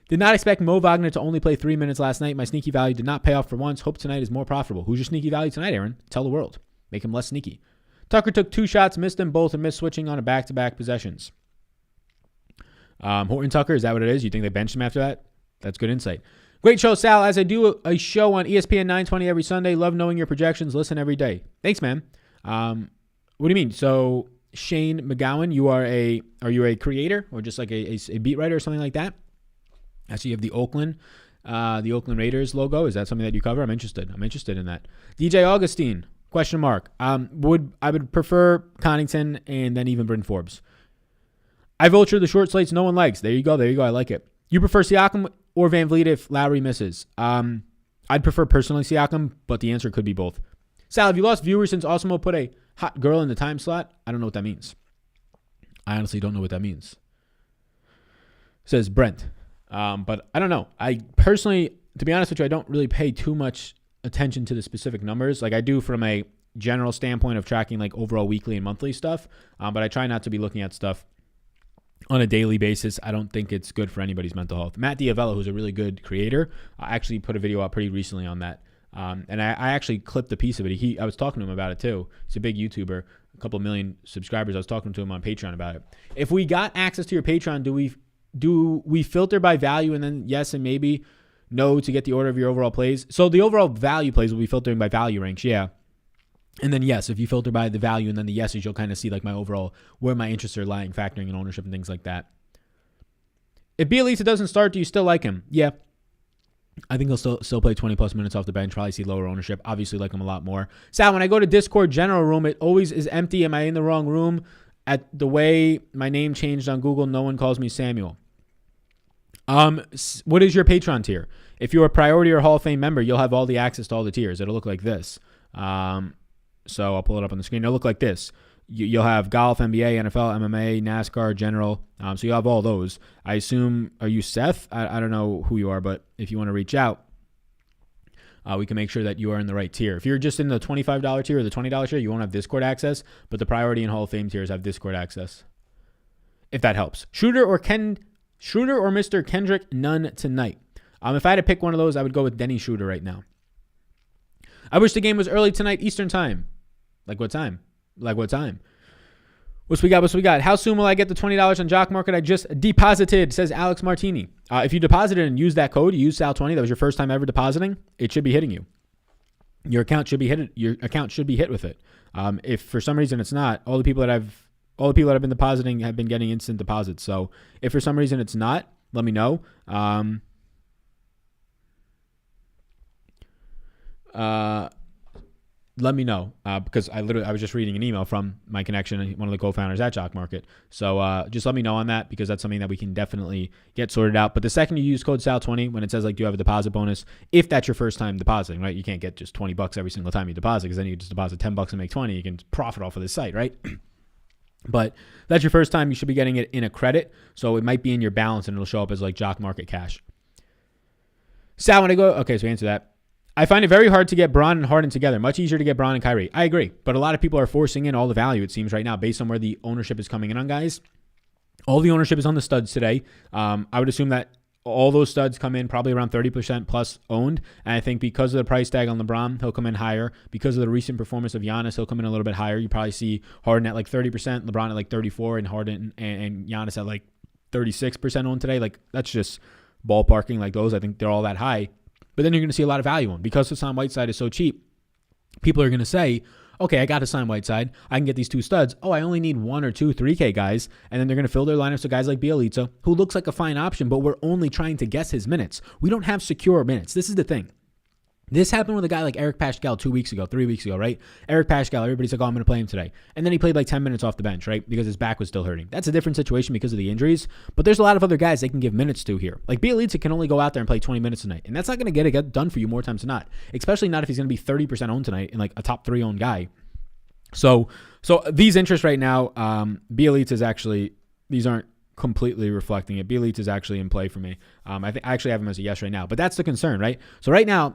Did not expect Mo Wagner to only play 3 minutes last night. My sneaky value did not pay off for once. Hope tonight is more profitable. Who's your sneaky value tonight, Aaron? Tell the world. Make him less sneaky. Tucker took 2 shots, missed them both, and missed switching on a back-to-back possessions. Horton Tucker, is that what it is? You think they benched him after that? That's good insight. Great show, Sal. As I do a show on ESPN 920 every Sunday, love knowing your projections. Listen every day. Thanks, man. What do you mean? So Shane McGowan, are you a creator or just like a beat writer or something like that? I see you have the Oakland Raiders logo. Is that something that you cover? I'm interested in that. DJ Augustine, question mark. I would prefer Connaughton and then even Bryn Forbes. I vulture the short slates no one likes. There you go. I like it. You prefer Siakam or Van Vliet if Lowry misses? I'd prefer personally Siakam, but the answer could be both. Sal, have you lost viewers since Osmo put a hot girl in the time slot? I don't know what that means. I honestly don't know what that means. Says Brent. But I don't know. I personally, to be honest with you, I don't really pay too much attention to the specific numbers. Like I do from a general standpoint of tracking like overall weekly and monthly stuff. But I try not to be looking at stuff on a daily basis. I don't think it's good for anybody's mental health. Matt Diavella, who's a really good creator, actually put a video out pretty recently on that. And I actually clipped a piece of it. I was talking to him about it too. He's a big YouTuber, a couple million subscribers. I was talking to him on Patreon about it. If we got access to your Patreon, do we filter by value and then yes and maybe no to get the order of your overall plays? So the overall value plays will be filtering by value ranks, yeah. And then yes, if you filter by the value and then the yeses, you'll kind of see like my overall, where my interests are lying, factoring in ownership and things like that. If Bielitsa doesn't start, do you still like him? Yeah. I think he'll still play 20 plus minutes off the bench, probably see lower ownership. Obviously like him a lot more. Sal, when I go to Discord general room, it always is empty. Am I in the wrong room? At the way my name changed on Google, no one calls me Samuel. What is your Patreon tier? If you're a priority or Hall of Fame member, you'll have all the access to all the tiers. It'll look like this. So I'll pull it up on the screen. It'll look like this. You'll have golf, NBA, NFL, MMA, NASCAR, general. So you'll have all those. I assume, are you Seth? I don't know who you are, but if you want to reach out, we can make sure that you are in the right tier. If you're just in the $25 tier or the $20 tier, you won't have Discord access, but the priority and Hall of Fame tiers have Discord access. If that helps. Schroeder or Mr. Kendrick, none tonight. If I had to pick one of those, I would go with Denny Schroeder right now. I wish the game was early tonight, Eastern time. Like what time? What's we got? How soon will I get the $20 on Jock Market I just deposited, says Alex Martini. If you deposited and used that code, you used Sal20, that was your first time ever depositing, it should be hitting you. Your account should be hit with it. If for some reason it's not, all the people that I've been depositing have been getting instant deposits. So if for some reason it's not, let me know. Let me know because I was just reading an email from my connection, one of the co-founders at Jock Market. So just let me know on that because that's something that we can definitely get sorted out. But the second you use code SAL20, when it says like, do you have a deposit bonus? If that's your first time depositing, right? You can't get just $20 every single time you deposit because then you just deposit $10 and make 20. You can profit off of this site, right? But that's your first time. You should be getting it in a credit. So it might be in your balance and it'll show up as like Jock Market cash. Sal, when I go, okay, so answer that. I find it very hard to get Bron and Harden together. Much easier to get Bron and Kyrie. I agree. But a lot of people are forcing in all the value, it seems, right now, based on where the ownership is coming in on guys. All the ownership is on the studs today. I would assume that all those studs come in probably around 30% plus owned. And I think because of the price tag on LeBron, he'll come in higher. Because of the recent performance of Giannis, he'll come in a little bit higher. You probably see Harden at like 30%, LeBron at like 34%, and Harden and Giannis at like 36% owned today. Like, that's just ballparking like those. I think they're all that high. But then you're going to see a lot of value on because Hassan Whiteside is so cheap. People are going to say, okay, I got Hassan Whiteside. I can get these two studs. Oh, I only need 1 or 2 3K guys. And then they're going to fill their lineups with guys like Bielitsa, who looks like a fine option, but we're only trying to guess his minutes. We don't have secure minutes. This is the thing. This happened with a guy like Eric Paschall 3 weeks ago, right? Eric Paschall, everybody's like, oh, I'm going to play him today. And then he played like 10 minutes off the bench, right? Because his back was still hurting. That's a different situation because of the injuries. But there's a lot of other guys they can give minutes to here. Like Bielitsa can only go out there and play 20 minutes tonight. And that's not going to get it done for you more times than not. Especially not if he's going to be 30% owned tonight and like a top 3 owned guy. So these interests right now, Bielitsa is actually, these aren't completely reflecting it. Bielitsa is actually in play for me. I actually have him as a yes right now. But that's the concern, right? So right now,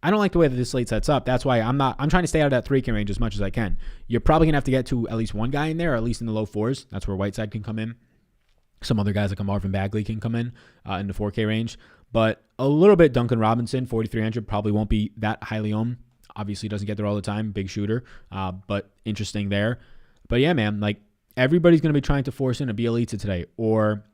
I don't like the way that this slate sets up. That's why I'm trying to stay out of that 3K range as much as I can. You're probably going to have to get to at least one guy in there, or at least in the low 4s. That's where Whiteside can come in. Some other guys like a Marvin Bagley can come in the 4K range. But a little bit Duncan Robinson, 4,300, probably won't be that highly owned. Obviously doesn't get there all the time. Big shooter, but interesting there. But yeah, man, like everybody's going to be trying to force in a Bielitsa today or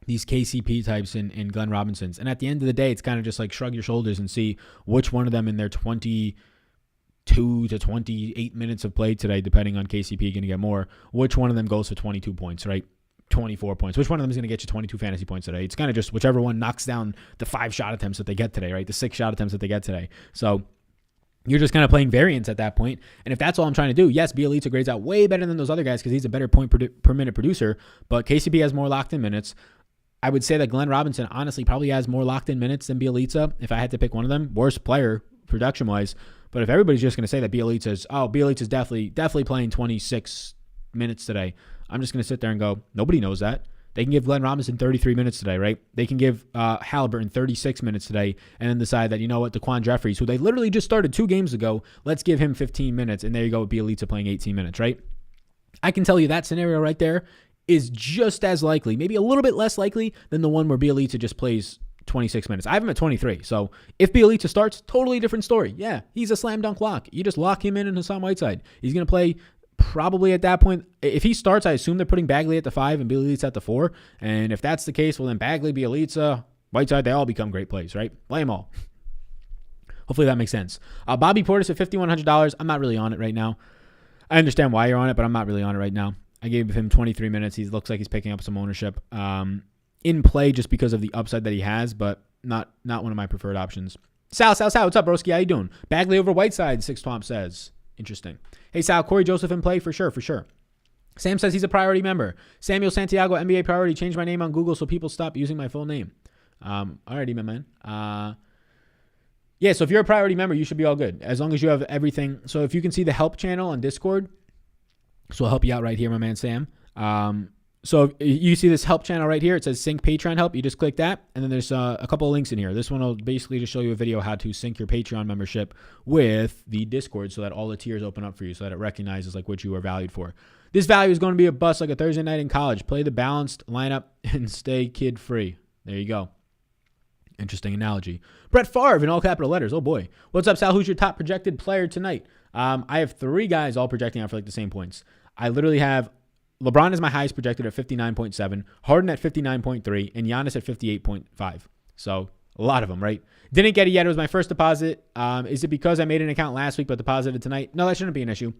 these KCP types in Glenn Robinsons. And at the end of the day, it's kind of just like shrug your shoulders and see which one of them in their 22 to 28 minutes of play today, depending on KCP going to get more, which one of them goes for 22 points, right? 24 points. Which one of them is going to get you 22 fantasy points today? It's kind of just whichever one knocks down the 5 shot attempts that they get today, right? The 6 shot attempts that they get today. So You're just kind of playing variance at that point. And if that's all I'm trying to do, yes, Bielitsa grades out way better than those other guys because he's a better point per minute producer, but KCP has more locked in minutes. I would say that Glenn Robinson honestly probably has more locked in minutes than Bielitsa if I had to pick one of them. Worst player production wise. But if everybody's just going to say that Bielitsa's definitely playing 26 minutes today, I'm just going to sit there and go, nobody knows that. They can give Glenn Robinson 33 minutes today, right? They can give Halliburton 36 minutes today and then decide that, you know what, Daquan Jeffries, who they literally just started 2 games ago, let's give him 15 minutes. And there you go with Bielitsa playing 18 minutes, right? I can tell you that scenario right there is just as likely, maybe a little bit less likely than the one where Bielitsa just plays 26 minutes. I have him at 23. So if Bielitsa starts, totally different story. Yeah, he's a slam dunk lock. You just lock him in and Hassan Whiteside. He's going to play probably at that point. If he starts, I assume they're putting Bagley at the 5 and Bielitsa at the 4. And if that's the case, well then Bagley, Bielitsa, Whiteside, they all become great plays, right? Play them all. Hopefully that makes sense. Bobby Portis at $5,100. I'm not really on it right now. I understand why you're on it, but I'm not really on it right now. I gave him 23 minutes. He looks like he's picking up some ownership in play just because of the upside that he has, but not one of my preferred options. Sal, what's up, broski? How you doing? Bagley over Whiteside, 6 Twomp says. Interesting. Hey, Sal, Corey Joseph in play for sure. Sam says he's a priority member. Samuel Santiago, NBA priority. Changed my name on Google so people stop using my full name. Alrighty, my man. Yeah, so if you're a priority member, you should be all good as long as you have everything. So if you can see the help channel on Discord, so I'll help you out right here, my man Sam. So you see this help channel right here. It says sync Patreon help. You just click that. And then there's a couple of links in here. This one will basically just show you a video how to sync your Patreon membership with the Discord so that all the tiers open up for you so that it recognizes like what you are valued for. This value is going to be a bust like a Thursday night in college. Play the balanced lineup and stay kid free. There you go. Interesting analogy. Brett Favre in all capital letters. Oh boy. What's up, Sal? Who's your top projected player tonight? I have 3 guys all projecting out for like the same points. I literally have LeBron is my highest projected at 59.7, Harden at 59.3, and Giannis at 58.5. So a lot of them, right? Didn't get it yet. It was my first deposit. Is it because I made an account last week but deposited tonight? No, that shouldn't be an issue.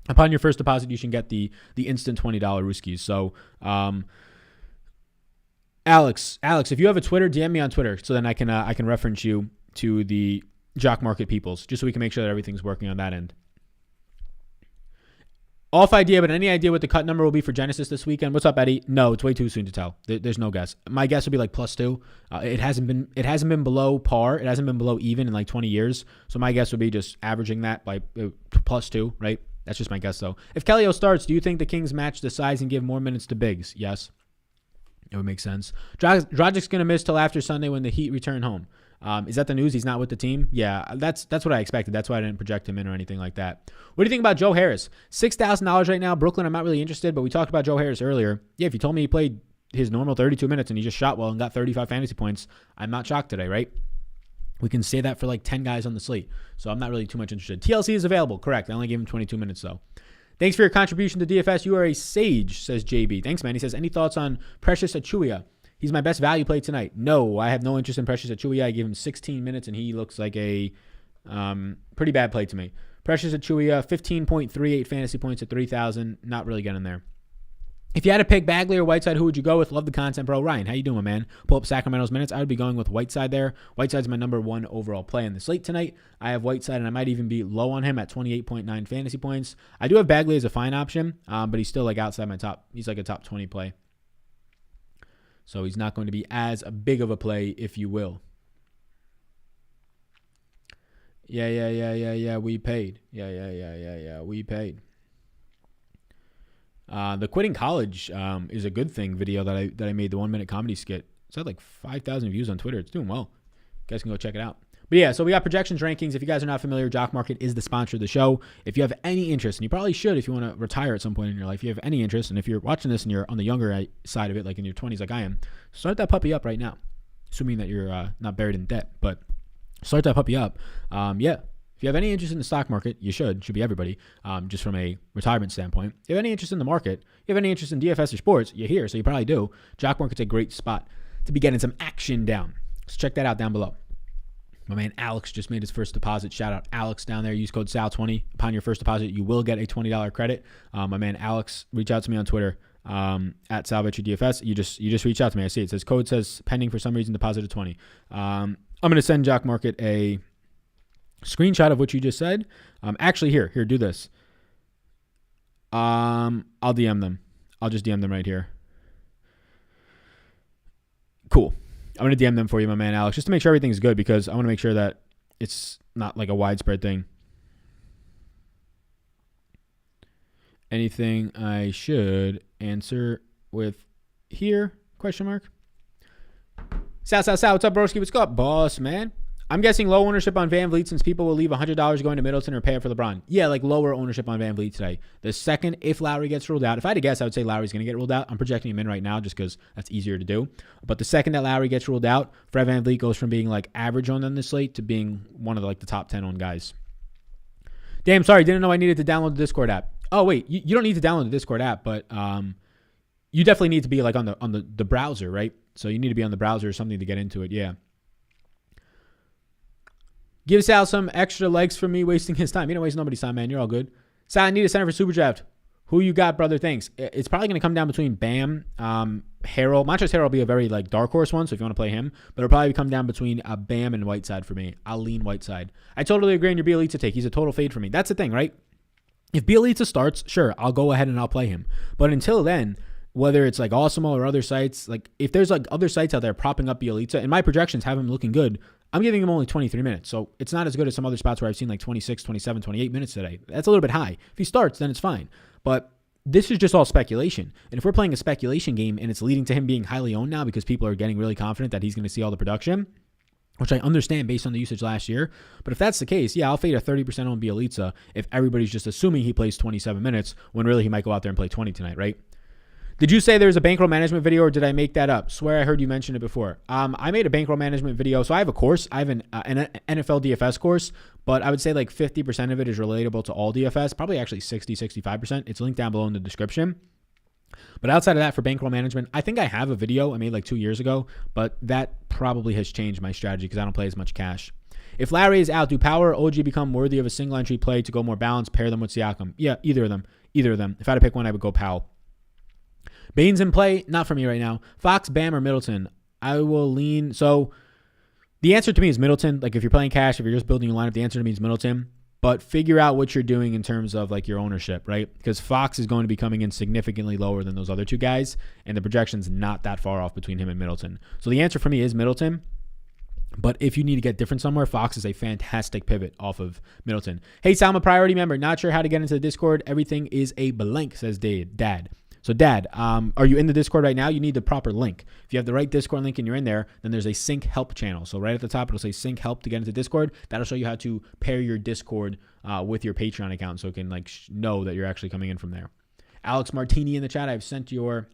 Upon your first deposit, you should get the instant $20 Rooskies. So, Alex, if you have a Twitter, DM me on Twitter so then I can reference you to the Jock Market peoples just so we can make sure that everything's working on that end. Off idea, but any idea what the cut number will be for Genesis this weekend? What's up, Eddie? No, it's way too soon to tell. There's no guess. My guess would be like +2. It hasn't been below par. It hasn't been below even in like 20 years. So my guess would be just averaging that by +2, right? That's just my guess, though. If Kellyo starts, do you think the Kings match the size and give more minutes to Biggs? Yes. It would make sense. Dragic's going to miss till after Sunday when the Heat return home. Is that the news? He's not with the team? Yeah, that's what I expected. That's why I didn't project him in or anything like that. What do you think about Joe Harris? $6,000 right now. Brooklyn, I'm not really interested, but we talked about Joe Harris earlier. Yeah, if you told me he played his normal 32 minutes and he just shot well and got 35 fantasy points, I'm not shocked today, right? We can say that for like 10 guys on the slate. So I'm not really too much interested. TLC is available. Correct. I only gave him 22 minutes, though. Thanks for your contribution to DFS. You are a sage, says JB. Thanks, man. He says, any thoughts on Precious Achuia? He's my best value play tonight. No, I have no interest in Precious Achuia. I gave him 16 minutes, and he looks like a pretty bad play to me. Precious Achuia, 15.38 fantasy points at 3,000. Not really getting there. If you had to pick Bagley or Whiteside, who would you go with? Love the content, bro. Ryan, how you doing, man? Pull up Sacramento's minutes. I would be going with Whiteside there. Whiteside's my number 1 overall play in the slate tonight. I have Whiteside, and I might even be low on him at 28.9 fantasy points. I do have Bagley as a fine option, but he's still like outside my top. He's like a top 20 play. So he's not going to be as big of a play, if you will. Yeah. We paid. Yeah. We paid. The quitting college is a good thing video that I made, the 1-minute comedy skit. It's had like 5,000 views on Twitter. It's doing well. You guys can go check it out. But yeah, so we got projections, rankings. If you guys are not familiar, Jock Market is the sponsor of the show. If you have any interest, and you probably should if you want to retire at some point in your life, if you have any interest, and if you're watching this and you're on the younger side of it, like in your 20s like I am, start that puppy up right now, assuming that you're not buried in debt. But start that puppy up. Yeah. If you have any interest in the stock market, you should be everybody, just from a retirement standpoint. If you have any interest in the market, you have any interest in DFS or sports, you're here, so you probably do. Jock Market's a great spot to be getting some action down. So check that out down below. My man Alex just made his first deposit. Shout out Alex down there. Use code SAL20. Upon your first deposit, you will get a $20 credit. My man Alex, reach out to me on Twitter at Vetri DFS. You just reach out to me. I see it. Code says pending for some reason, deposit of 20. I'm going to send Jock Market a Screenshot of what you just said. Actually, here, do this. I'll DM them. I'll just DM them right here. Cool. I'm going to DM them for you, my man, Alex, just to make sure everything's good, because I want to make sure that it's not like a widespread thing. Anything I should answer with here? Question mark. Sal. What's up, broski? What's up, boss, man? I'm guessing low ownership on Van Vliet, since people will leave $100 going to Middleton or pay it for LeBron. Yeah, like lower ownership on Van Vliet today. The second, if Lowry gets ruled out, if I had to guess, I would say Lowry's going to get ruled out. I'm projecting him in right now just because that's easier to do. But the second that Lowry gets ruled out, Fred Van Vliet goes from being like average on the slate to being one of the, like the top 10 on guys. Damn, sorry, didn't know I needed to download the Discord app. Oh wait, you don't need to download the Discord app, but you definitely need to be like on the browser, right? So you need to be on the browser or something to get into it. Yeah. Give Sal some extra likes for me wasting his time. You don't waste nobody's time, man. You're all good. Sal, I need a center for Super Draft. Who you got, brother? Thanks. It's probably going to come down between Bam, Harrell. Montrezl Harrell will be a very like dark horse one, so if you want to play him. But it'll probably come down between Bam and Whiteside for me. I'll lean Whiteside. I totally agree on your Bielitsa take. He's a total fade for me. That's the thing, right? If Bielitsa starts, sure, I'll go ahead and I'll play him. But until then, whether it's like Awesemo or other sites, like if there's like other sites out there propping up Bielitsa, and my projections have him looking good, I'm giving him only 23 minutes. So it's not as good as some other spots where I've seen like 26, 27, 28 minutes today. That's a little bit high. If he starts, then it's fine. But this is just all speculation. And if we're playing a speculation game and it's leading to him being highly owned now because people are getting really confident that he's going to see all the production, which I understand based on the usage last year. But if that's the case, yeah, I'll fade a 30% on Bielitsa if everybody's just assuming he plays 27 minutes when really he might go out there and play 20 tonight, right? Did you say there's a bankroll management video, or did I make that up? Swear I heard you mention it before. I made a bankroll management video. So I have a course. I have an NFL DFS course, but I would say like 50% of it is relatable to all DFS, probably actually 60, 65%. It's linked down below in the description. But outside of that, for bankroll management, I think I have a video I made like 2 years ago, but that probably has changed my strategy because I don't play as much cash. If Lowry is out, do Power or OG become worthy of a single entry play to go more balanced? Pair them with Siakam. Yeah, either of them. If I had to pick one, I would go Powell. Baines in play, not for me right now. Fox, Bam, or Middleton. I will lean. So the answer to me is Middleton. Like if you're playing cash, if you're just building your lineup, the answer to me is Middleton. But figure out what you're doing in terms of like your ownership, right? Because Fox is going to be coming in significantly lower than those other two guys, and the projection's not that far off between him and Middleton. So the answer for me is Middleton. But if you need to get different somewhere, Fox is a fantastic pivot off of Middleton. Hey, Sal, I'm a priority member. Not sure how to get into the Discord. Everything is a blank, says Dad. So, Dad, are you in the Discord right now? You need the proper link. If you have the right Discord link and you're in there, then there's a sync help channel. So right at the top, it'll say sync help to get into Discord. That'll show you how to pair your Discord with your Patreon account so it can like know that you're actually coming in from there. Alex Martini in the chat. I've sent your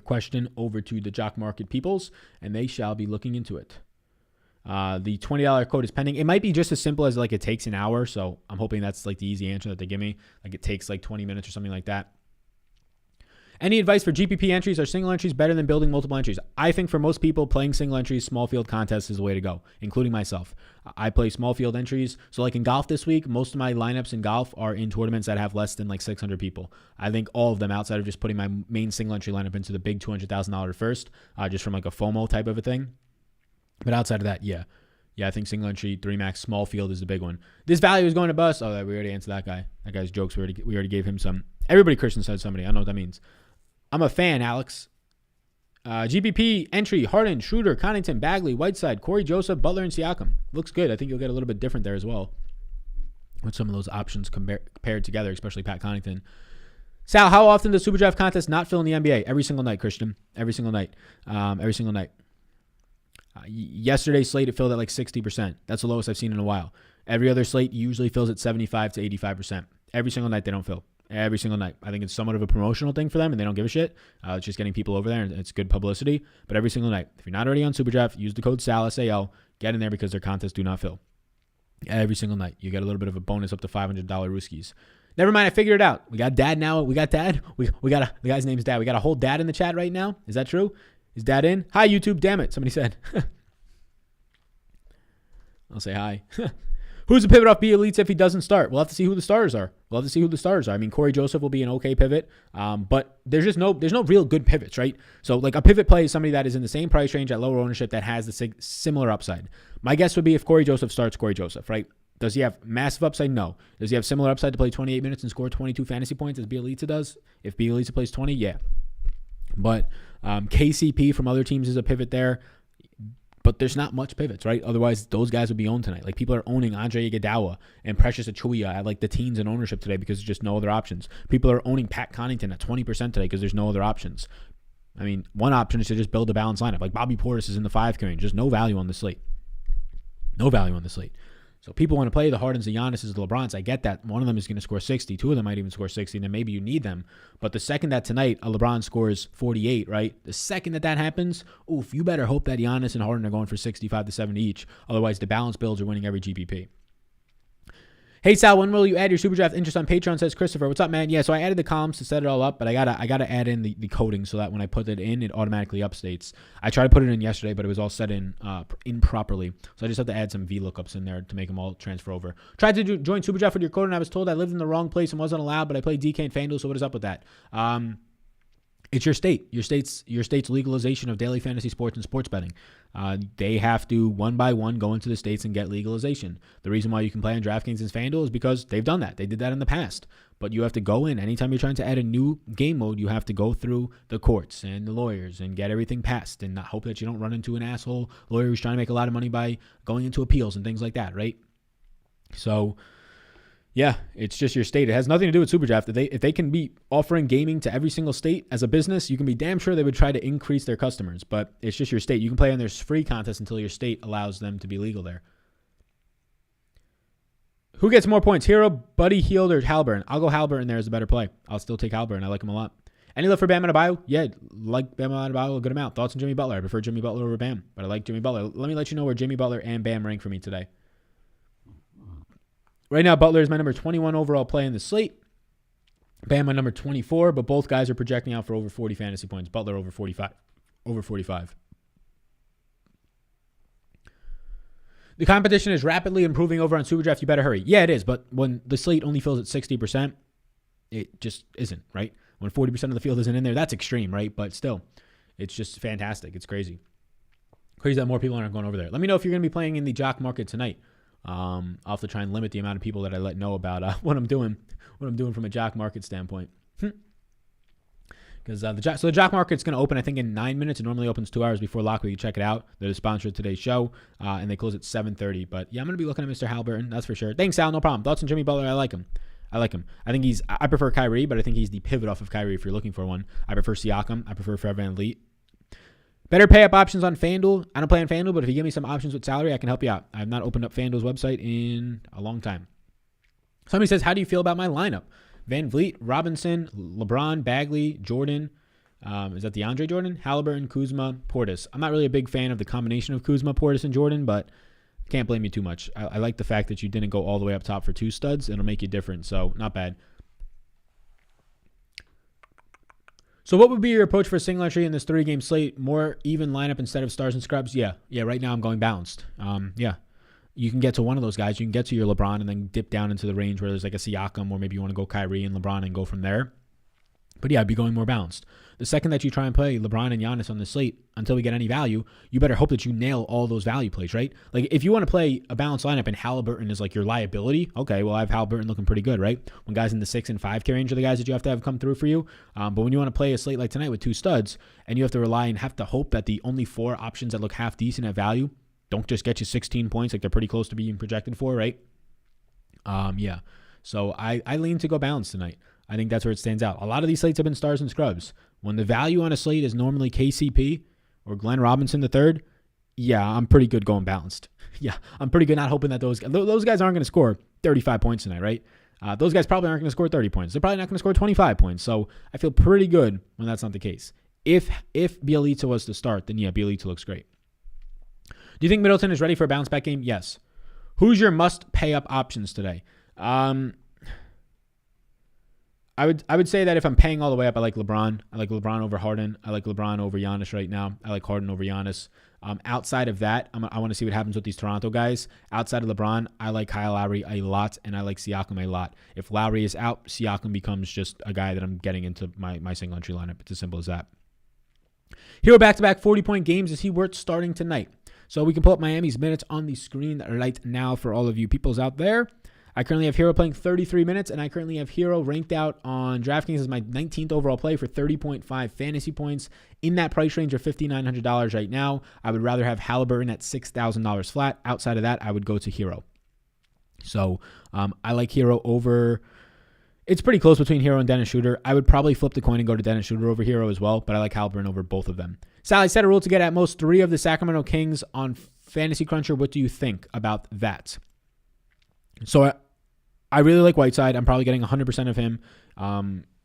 question over to the Jock Market peoples, and they shall be looking into it. The $20 code is pending. It might be just as simple as like it takes an hour. So I'm hoping that's like the easy answer that they give me. Like it takes like 20 minutes or something like that. Any advice for GPP entries? Are single entries better than building multiple entries? I think for most people, playing single entries, small field contests is the way to go, including myself. I play small field entries. So like in golf this week, most of my lineups in golf are in tournaments that have less than like 600 people. I think all of them, outside of just putting my main single entry lineup into the big $200,000 first, just from like a FOMO type of a thing. But outside of that, yeah, I think single entry, 3 max, small field is the big one. This value is going to bust. Oh, we already answered that guy. That guy's jokes. We already gave him some. Everybody Christian said somebody. I don't know what that means. I'm a fan, Alex. GPP entry, Harden, Schroeder, Connaughton, Bagley, Whiteside, Corey Joseph, Butler, and Siakam. Looks good. I think you'll get a little bit different there as well with some of those options paired together, especially Pat Connaughton. Sal, how often does Super Draft contest not fill in the NBA? Every single night, Christian. Every single night. Yesterday's slate, it filled at like 60%. That's the lowest I've seen in a while. Every other slate usually fills at 75 to 85%. Every single night they don't fill. Every single night. I think it's somewhat of a promotional thing for them, and they don't give a shit. It's just getting people over there, and it's good publicity. But every single night, if you're not already on Super Draft, use the code SAL, S-A-L, get in there because their contests do not fill. Every single night. You get a little bit of a bonus up to $500 Rooskies. Never mind, I figured it out. We got Dad now. We got Dad. The guy's name's Dad. We got a whole Dad in the chat right now. Is that true? Is Dad in? Hi, YouTube. Damn it. Somebody said. I'll say hi. Who's the pivot off Bielitsa if he doesn't start? We'll have to see who the starters are. I mean, Corey Joseph will be an okay pivot, but there's no real good pivots, right? So like a pivot play is somebody that is in the same price range at lower ownership that has the similar upside. My guess would be if Corey Joseph starts, Corey Joseph, right? Does he have massive upside? No. Does he have similar upside to play 28 minutes and score 22 fantasy points as Bielitsa does? If Bielitsa plays 20, yeah. But KCP from other teams is a pivot there. But there's not much pivots, right? Otherwise, those guys would be owned tonight. Like, people are owning Andre Iguodala and Precious Achiuwa at like the teens in ownership today because there's just no other options. People are owning Pat Connaughton at 20% today because there's no other options. I mean, one option is to just build a balanced lineup. Like, Bobby Portis is in the 5K range. Just no value on the slate. No value on the slate. So people want to play the Hardens, the Giannis's, the LeBrons. I get that. One of them is going to score 60. Two of them might even score 60, and then maybe you need them. But the second that tonight a LeBron scores 48, right? The second that happens, oof, you better hope that Giannis and Harden are going for 65 to 70 each. Otherwise, the balance builds are winning every GPP. Hey Sal, when will you add your super draft interest on Patreon? Says Christopher. What's up, man? Yeah, so I added the columns to set it all up, but I gotta add in the coding so that when I put it in, it automatically updates. I tried to put it in yesterday, but it was all set in improperly. So I just have to add some VLOOKUPs in there to make them all transfer over. Tried to join super draft with your code, and I was told I lived in the wrong place and wasn't allowed, but I played DK and FanDuel, so what is up with that? It's your state. Your state's legalization of daily fantasy sports and sports betting. They have to, one by one, go into the states and get legalization. The reason why you can play on Draftkings and FanDuel is because they've done that. They did that in the past. But you have to go in. Anytime you're trying to add a new game mode, you have to go through the courts and the lawyers and get everything passed and not hope that you don't run into an asshole lawyer who's trying to make a lot of money by going into appeals and things like that, right? So, yeah, it's just your state. It has nothing to do with Superdraft. If they can be offering gaming to every single state as a business, you can be damn sure they would try to increase their customers. But it's just your state. You can play on their free contest until your state allows them to be legal there. Who gets more points, Hero, Buddy Hield, or Halliburton? I'll go Halliburton there as a better play. I'll still take Halliburton. I like him a lot. Any love for Bam Adebayo? Yeah, like Bam Adebayo a good amount. Thoughts on Jimmy Butler? I prefer Jimmy Butler over Bam, but I like Jimmy Butler. Let me let you know where Jimmy Butler and Bam rank for me today. Right now, Butler is my number 21 overall play in the slate. Bam, my number 24, but both guys are projecting out for over 40 fantasy points. Butler over 45. Over 45. The competition is rapidly improving over on Superdraft. You better hurry. Yeah, it is, but when the slate only fills at 60%, it just isn't, right? When 40% of the field isn't in there, that's extreme, right? But still, it's just fantastic. It's crazy. Crazy that more people aren't going over there. Let me know if you're going to be playing in the Jock market tonight. I'll have to try and limit the amount of people that I let know about what I'm doing from a Jock market standpoint. Because the Jock market's going to open, I think, in 9 minutes. It normally opens 2 hours before lock. You can check it out. They're the sponsor of today's show, and they close at 7:30. But yeah, I'm going to be looking at Mr. Halliburton. That's for sure. Thanks, Al. No problem. Thoughts on Jimmy Butler? I like him. I think I prefer Kyrie, but I think he's the pivot off of Kyrie if you're looking for one. I prefer Siakam. I prefer Fred VanVleet. Better pay up options on FanDuel. I don't play on FanDuel, but if you give me some options with salary, I can help you out. I have not opened up FanDuel's website in a long time. Somebody says, how do you feel about my lineup? VanVleet, Robinson, LeBron, Bagley, Jordan. Is that DeAndre Jordan? Halliburton, Kuzma, Portis. I'm not really a big fan of the combination of Kuzma, Portis, and Jordan, but can't blame you too much. I like the fact that you didn't go all the way up top for 2 studs. It'll make you different, so not bad. So what would be your approach for a single entry in this 3-game slate? More even lineup instead of stars and scrubs? Yeah, right now I'm going balanced. You can get to one of those guys. You can get to your LeBron and then dip down into the range where there's like a Siakam, or maybe you want to go Kyrie and LeBron and go from there. But yeah, I'd be going more balanced. The second that you try and play LeBron and Giannis on the slate until we get any value, you better hope that you nail all those value plays, right? Like if you want to play a balanced lineup and Halliburton is like your liability, okay, well I have Halliburton looking pretty good, right? When guys in the 6 and 5K range are the guys that you have to have come through for you. But when you want to play a slate like tonight with 2 studs and you have to rely and have to hope that the only 4 options that look half decent at value don't just get you 16 points like they're pretty close to being projected for, right? Yeah. So I lean to go balanced tonight. I think that's where it stands out. A lot of these slates have been stars and scrubs. When the value on a slate is normally KCP or Glenn Robinson III, yeah, I'm pretty good going balanced. Yeah, I'm pretty good not hoping that those guys aren't going to score 35 points tonight, right? Those guys probably aren't going to score 30 points. They're probably not going to score 25 points. So I feel pretty good when that's not the case. If Bielitsa was to start, then yeah, Bielitsa looks great. Do you think Middleton is ready for a bounce back game? Yes. Who's your must pay up options today? I would say that if I'm paying all the way up, I like LeBron. I like LeBron over Harden. I like LeBron over Giannis right now. I like Harden over Giannis. Outside of that, I want to see what happens with these Toronto guys. Outside of LeBron, I like Kyle Lowry a lot, and I like Siakam a lot. If Lowry is out, Siakam becomes just a guy that I'm getting into my single entry lineup. It's as simple as that. Hero back-to-back 40-point games. Is he worth starting tonight? So we can pull up Miami's minutes on the screen right now for all of you peoples out there. I currently have Hero playing 33 minutes, and I currently have Hero ranked out on Draftkings as my 19th overall play for 30.5 fantasy points in that price range of $5,900 right now. I would rather have Halliburton at $6,000 flat. Outside of that, I would go to Hero. So I like Hero over. It's pretty close between Hero and Dennis Schroeder. I would probably flip the coin and go to Dennis Schroeder over Hero as well, but I like Halliburton over both of them. Sally set a rule to get at most 3 of the Sacramento Kings on Fantasy Cruncher. What do you think about that? So I really like Whiteside. I'm probably getting 100% of him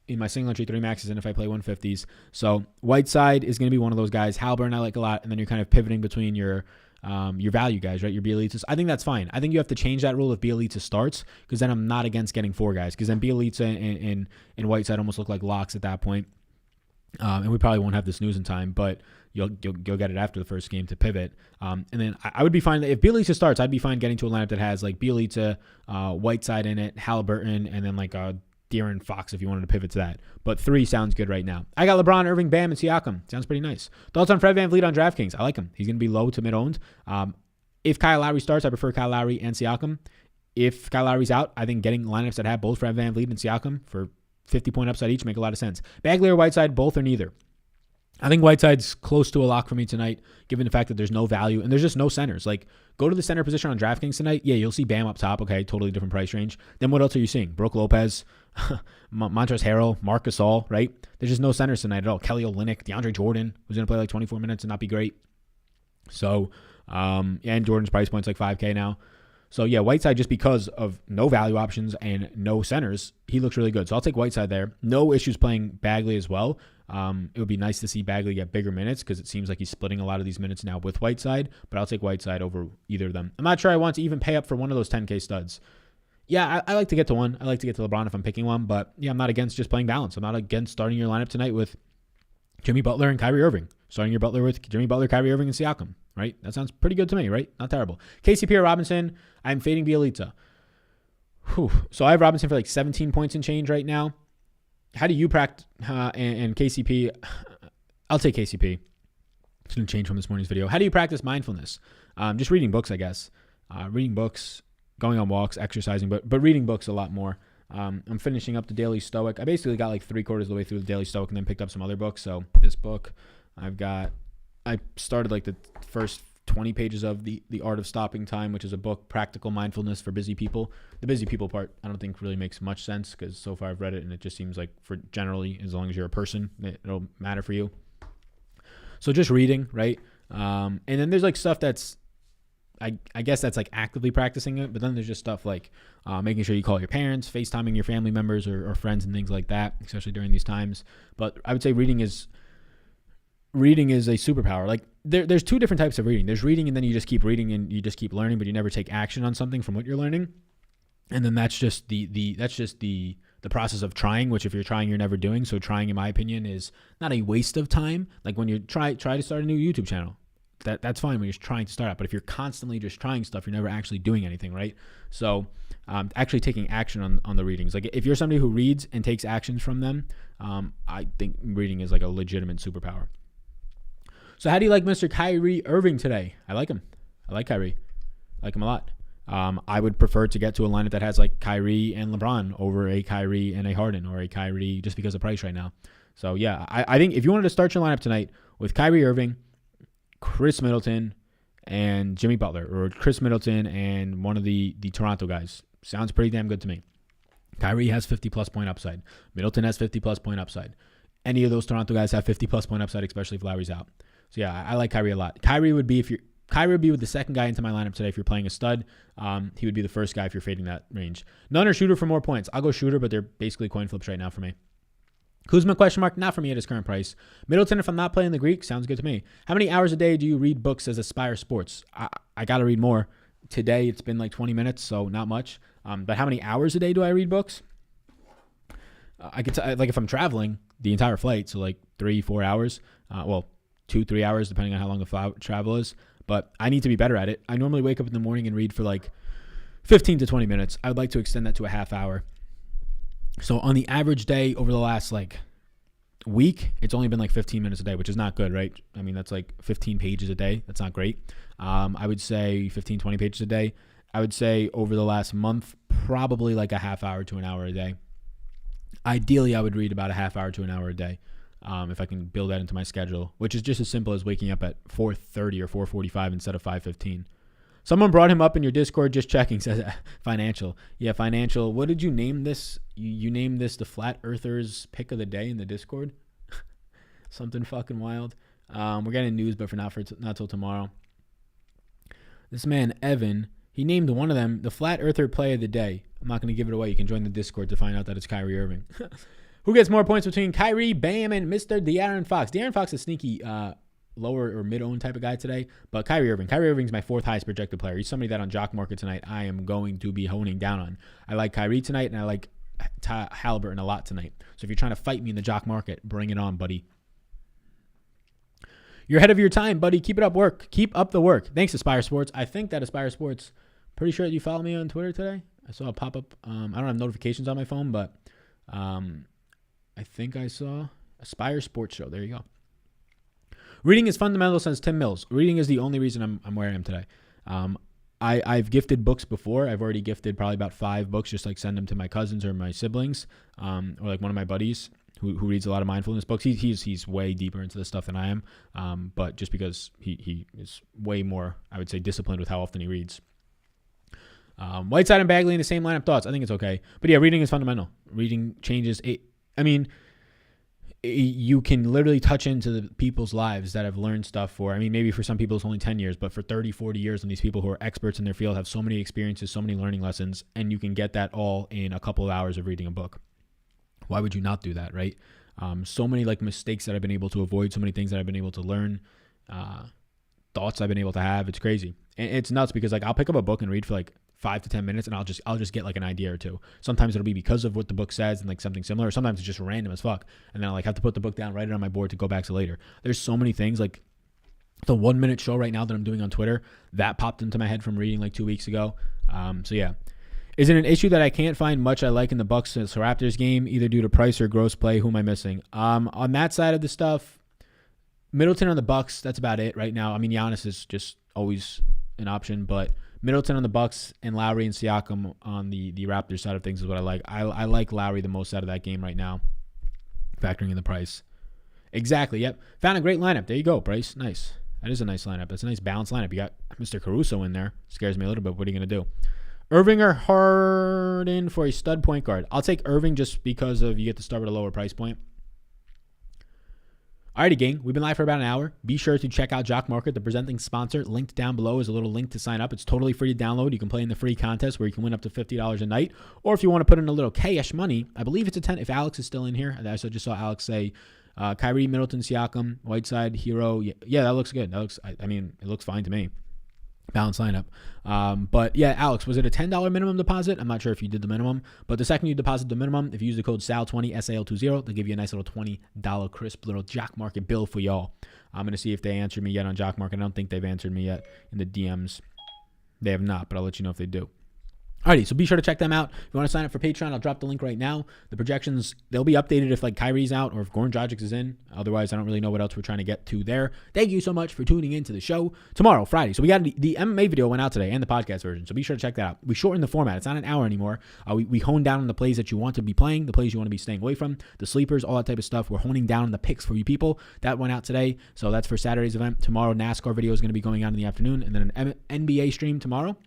in my single entry 3 maxes and if I play 150s. So Whiteside is going to be one of those guys. Halliburton I like a lot, and then you're kind of pivoting between your value guys, right? Your Bielitsa. I think that's fine. I think you have to change that rule if Bielitsa starts, because then I'm not against getting 4 guys, because then Bielitsa and Whiteside almost look like locks at that point. And we probably won't have this news in time, but you'll get it after the first game to pivot. And then I would be fine if Bielitsa starts. I'd be fine getting to a lineup that has like Bielitsa, Whiteside in it, Halliburton, and then like De'Aaron Fox if you wanted to pivot to that. But 3 sounds good right now. I got LeBron, Irving, Bam, and Siakam. Sounds pretty nice. Thoughts on Fred VanVleet on DraftKings? I like him. He's going to be low to mid-owned. If Kyle Lowry starts, I prefer Kyle Lowry and Siakam. If Kyle Lowry's out, I think getting lineups that have both Fred VanVleet and Siakam for 50-point upside each make a lot of sense. Bagley or Whiteside, both or neither. I think Whiteside's close to a lock for me tonight, given the fact that there's no value and there's just no centers. Like, go to the center position on DraftKings tonight. Yeah, you'll see Bam up top. Okay, totally different price range. Then what else are you seeing? Brooke Lopez, Montrezl Harrell, Marc Gasol, right? There's just no centers tonight at all. Kelly Olynyk, DeAndre Jordan, who's going to play like 24 minutes and not be great. So, and Jordan's price point's like $5K now. So, yeah, Whiteside, just because of no value options and no centers, he looks really good. So I'll take Whiteside there. No issues playing Bagley as well. It would be nice to see Bagley get bigger minutes because it seems like he's splitting a lot of these minutes now with Whiteside, but I'll take Whiteside over either of them. I'm not sure I want to even pay up for one of those 10K studs. Yeah, I like to get to one. I like to get to LeBron if I'm picking one, but yeah, I'm not against just playing balance. I'm not against starting your lineup tonight with Jimmy Butler and Kyrie Irving. Starting your Butler with Jimmy Butler, Kyrie Irving, and Siakam, right? That sounds pretty good to me, right? Not terrible. KCP or Robinson, I'm fading Bielitsa. So I have Robinson for like 17 points and change right now. How do you practice and KCP? I'll take KCP. It's going to change from this morning's video. How do you practice mindfulness? Just reading books, I guess. Reading books, going on walks, exercising, but reading books a lot more. I'm finishing up the Daily Stoic. I basically got like 3/4 of the way through the Daily Stoic and then picked up some other books. So this book, I started like the first 20 pages of the Art of Stopping Time, which is a book, practical mindfulness for busy people. The busy people part, I don't think really makes much sense because so far I've read it and it just seems like for generally, as long as you're a person, it'll matter for you. So just reading, right? And then there's like stuff that's, I guess that's like actively practicing it, but then there's just stuff like making sure you call your parents, FaceTiming your family members or friends and things like that, especially during these times. But I would say reading is a superpower. Like there's 2 different types of reading. There's reading and then you just keep reading and you just keep learning, but you never take action on something from what you're learning. And then that's just the process of trying, which if you're trying, you're never doing. So trying, in my opinion, is not a waste of time. Like when you try to start a new YouTube channel, that's fine when you're trying to start out. But if you're constantly just trying stuff, you're never actually doing anything, right? So actually taking action on the readings. Like if you're somebody who reads and takes actions from them, I think reading is like a legitimate superpower. So how do you like Mr. Kyrie Irving today? I like him. I like Kyrie. I like him a lot. I would prefer to get to a lineup that has like Kyrie and LeBron over a Kyrie and a Harden or a Kyrie just because of price right now. So yeah, I think if you wanted to start your lineup tonight with Kyrie Irving, Chris Middleton, and Jimmy Butler, or Chris Middleton and one of the Toronto guys, sounds pretty damn good to me. Kyrie has 50-plus point upside. Middleton has 50-plus point upside. Any of those Toronto guys have 50-plus point upside, especially if Lowry's out. So yeah, I like Kyrie a lot. Kyrie would be with the second guy into my lineup today if you're playing a stud. He would be the first guy if you're fading that range. None or Shooter for more points. I'll go Shooter, but they're basically coin flips right now for me. Kuzma ? Not for me at his current price. Middleton, if I'm not playing the Greek, sounds good to me. How many hours a day do you read books as Aspire Sports? I got to read more. Today it's been like 20 minutes, so not much. But how many hours a day do I read books? I could like if I'm traveling the entire flight, so like 3-4 hours. 2-3 hours, depending on how long the travel is. But I need to be better at it. I normally wake up in the morning and read for like 15 to 20 minutes. I would like to extend that to a half hour. So on the average day over the last like week, it's only been like 15 minutes a day, which is not good, right? I mean, that's like 15 pages a day. That's not great. I would say 15, 20 pages a day. I would say over the last month, probably like a half hour to an hour a day. Ideally, I would read about a half hour to an hour a day if I can build that into my schedule, which is just as simple as waking up at 4:30 or 4:45 instead of 5:15. Someone brought him up in your Discord, just checking, says financial. Yeah, financial. What did you name this? You named this the Flat Earthers pick of the day in the Discord? Something fucking wild. We're getting news, but not till tomorrow. This man, Evan, he named one of them the Flat Earther play of the day. I'm not going to give it away. You can join the Discord to find out that it's Kyrie Irving. Who gets more points between Kyrie, Bam, and Mr. De'Aaron Fox? De'Aaron Fox is sneaky lower or mid-owned type of guy today, but Kyrie Irving's my fourth highest projected player. He's somebody that on Jock Market tonight I am going to be honing down on. I like Kyrie tonight, and I like Halliburton a lot tonight. So if you're trying to fight me in the Jock Market, bring it on, buddy. You're ahead of your time, buddy. Keep it up work. Keep up the work. Thanks, Aspire Sports. I think that Aspire Sports, pretty sure that you follow me on Twitter today. I saw a pop-up. I don't have notifications on my phone, but I think I saw Aspire Sports Show. There you go. Reading is fundamental, says Tim Mills. Reading is the only reason I'm where I am today. I've gifted books before. I've already gifted probably about 5 books, just like send them to my cousins or my siblings, or like one of my buddies who reads a lot of mindfulness books. He's way deeper into this stuff than I am, but just because he is way more, I would say, disciplined with how often he reads. Whiteside and Bagley in the same lineup. Thoughts? I think it's okay. But yeah, reading is fundamental. Reading changes. You can literally touch into the people's lives that have learned stuff for, maybe for some people it's only 10 years, but for 30, 40 years, and these people who are experts in their field have so many experiences, so many learning lessons, and you can get that all in a couple of hours of reading a book. Why would you not do that, right? So many like mistakes that I've been able to avoid, so many things that I've been able to learn, thoughts I've been able to have. It's crazy. And it's nuts because like I'll pick up a book and read for like 5 to 10 minutes and I'll just get like an idea or two. Sometimes it'll be because of what the book says and like something similar. Sometimes it's just random as fuck. And then I like have to put the book down, write it on my board to go back to later. There's so many things like the 1 minute show right now that I'm doing on Twitter that popped into my head from reading like 2 weeks ago. So yeah. Is it an issue that I can't find much I like in the Bucks Raptors game, either due to price or gross play? Who am I missing? On that side of the stuff, Middleton on the Bucks, that's about it right now. Giannis is just always an option, but Middleton on the Bucks and Lowry and Siakam on the Raptors side of things is what I like. I like Lowry the most out of that game right now, factoring in the price. Exactly, yep. Found a great lineup. There you go, Bryce. Nice. That is a nice lineup. That's a nice balanced lineup. You got Mr. Caruso in there. Scares me a little bit. What are you going to do? Irving or Harden for a stud point guard? I'll take Irving just because of you get to start with a lower price point. Alrighty, gang. We've been live for about an hour. Be sure to check out Jock Market, the presenting sponsor. Linked down below is a little link to sign up. It's totally free to download. You can play in the free contest where you can win up to $50 a night. Or if you want to put in a little cash money, I believe it's a 10. If Alex is still in here, I just saw Alex say Kyrie, Middleton, Siakam, Whiteside, Hero. Yeah, that looks good. It looks fine to me. Balanced lineup. But yeah, Alex, was it a $10 minimum deposit? I'm not sure if you did the minimum, but the second you deposit the minimum, if you use the code SAL20, SAL20, they'll give you a nice little $20 crisp little Jock Market bill for y'all. I'm going to see if they answered me yet on Jock Market. I don't think they've answered me yet in the DMs. They have not, but I'll let you know if they do. Alrighty, so be sure to check them out. If you want to sign up for Patreon, I'll drop the link right now. The projections, they'll be updated if like Kyrie's out or if Goran Dragic is in. Otherwise, I don't really know what else we're trying to get to there. Thank you so much for tuning in to the show. Tomorrow, Friday. So we got the MMA video went out today and the podcast version. So be sure to check that out. We shortened the format. It's not an hour anymore. We honed down on the plays that you want to be playing, the plays you want to be staying away from, the sleepers, all that type of stuff. We're honing down on the picks for you people. That went out today. So that's for Saturday's event. Tomorrow, NASCAR video is going to be going on in the afternoon, and then an NBA stream tomorrow.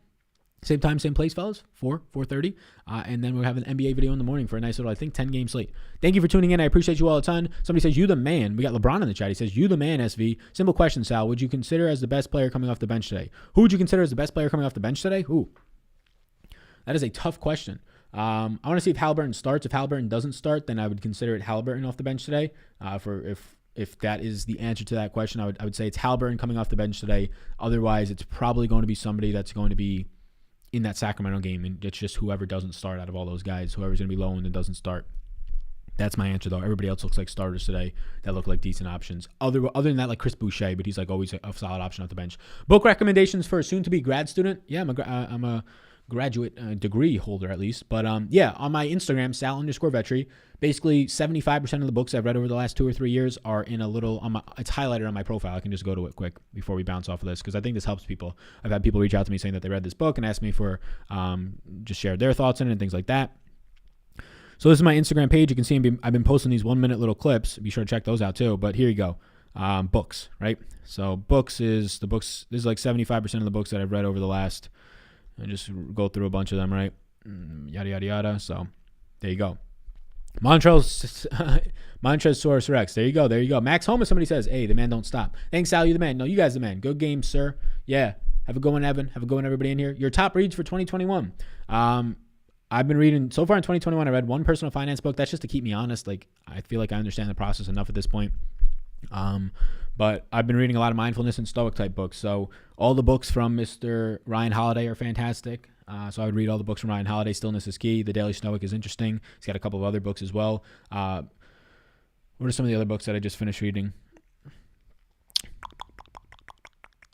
Same time, same place, fellas, 4:30. And then we'll have an NBA video in the morning for a nice little, 10-game slate. Thank you for tuning in. I appreciate you all a ton. Somebody says, you the man. We got LeBron in the chat. He says, you the man, SV. Simple question, Sal. Would you consider as the best player coming off the bench today? Who would you consider as the best player coming off the bench today? Who? That is a tough question. I want to see if Halliburton starts. If Halliburton doesn't start, then I would consider it Halliburton off the bench today. If that is the answer to that question, I would say it's Halliburton coming off the bench today. Otherwise, it's probably going to be somebody that's going to be in that Sacramento game, and it's just whoever doesn't start out of all those guys, whoever's going to be low and doesn't start. That's my answer, though. Everybody else looks like starters today that look like decent options. Other than that, like Chris Boucher, but he's like always a solid option off the bench. Book recommendations for a soon-to-be grad student. Yeah, I'm a graduate degree holder at least. But yeah, on my Instagram, Sal_Vetri, basically 75% of the books I've read over the last 2 or 3 years are in a little, it's highlighted on my profile. I can just go to it quick before we bounce off of this, because I think this helps people. I've had people reach out to me saying that they read this book and asked me for, just share their thoughts in it and things like that. So this is my Instagram page. You can see I've been posting these 1-minute little clips. Be sure to check those out too. But here you go. Books, right? So this is like 75% of the books that I've read over the last, I just go through a bunch of them, right? Yada, yada, yada. So there you go. Montresaurus Rex. There you go. Max Homa, somebody says, hey, the man don't stop. Thanks, Sal. You the man. No, you guys the man. Good game, sir. Yeah. Have a good one, Evan. Have a good one, everybody in here. Your top reads for 2021. I've been reading, so far in 2021, I read one personal finance book. That's just to keep me honest. Like, I feel like I understand the process enough at this point. But I've been reading a lot of mindfulness and stoic type books. So all the books from Mr. Ryan Holiday are fantastic. So I would read all the books from Ryan Holiday. Stillness is Key. The Daily Stoic is interesting. He's got a couple of other books as well. What are some of the other books that I just finished reading?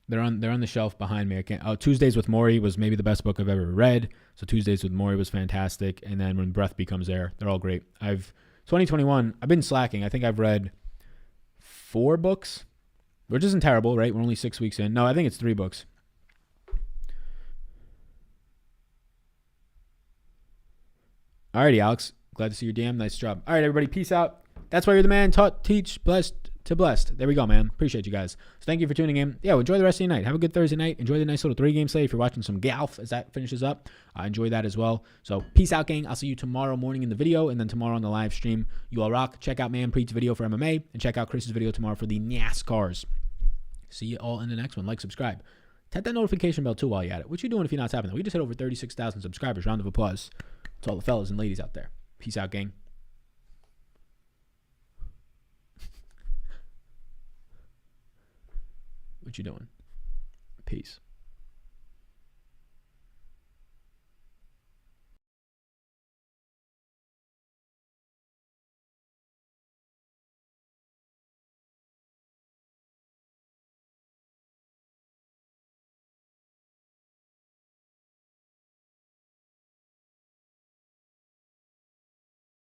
They're on the shelf behind me. Tuesdays with Maury was maybe the best book I've ever read. So Tuesdays with Maury was fantastic. And then When Breath Becomes Air, they're all great. 2021, I've been slacking. I think I've read 4 books, which isn't terrible, right? We're only 6 weeks in. No, I think it's 3 books. Alrighty, Alex. Glad to see your DM. Nice job. All right, everybody. Peace out. That's why you're the man. Taught, teach, blessed to blessed. There we go, man. Appreciate you guys. So thank you for tuning in. Yeah, enjoy the rest of your night. Have a good Thursday night. Enjoy the nice little 3-game slate. If you're watching some golf as that finishes up, enjoy that as well. So peace out, gang. I'll see you tomorrow morning in the video, and then tomorrow on the live stream. You all rock. Check out Manpreet's video for MMA, and check out Chris's video tomorrow for the NASCARs. See you all in the next one. Like, subscribe. Tap that notification bell too while you're at it. What you doing if you're not tapping that? We just hit over 36,000 subscribers. Round of applause to all the fellas and ladies out there. Peace out, gang. What you doing? Peace.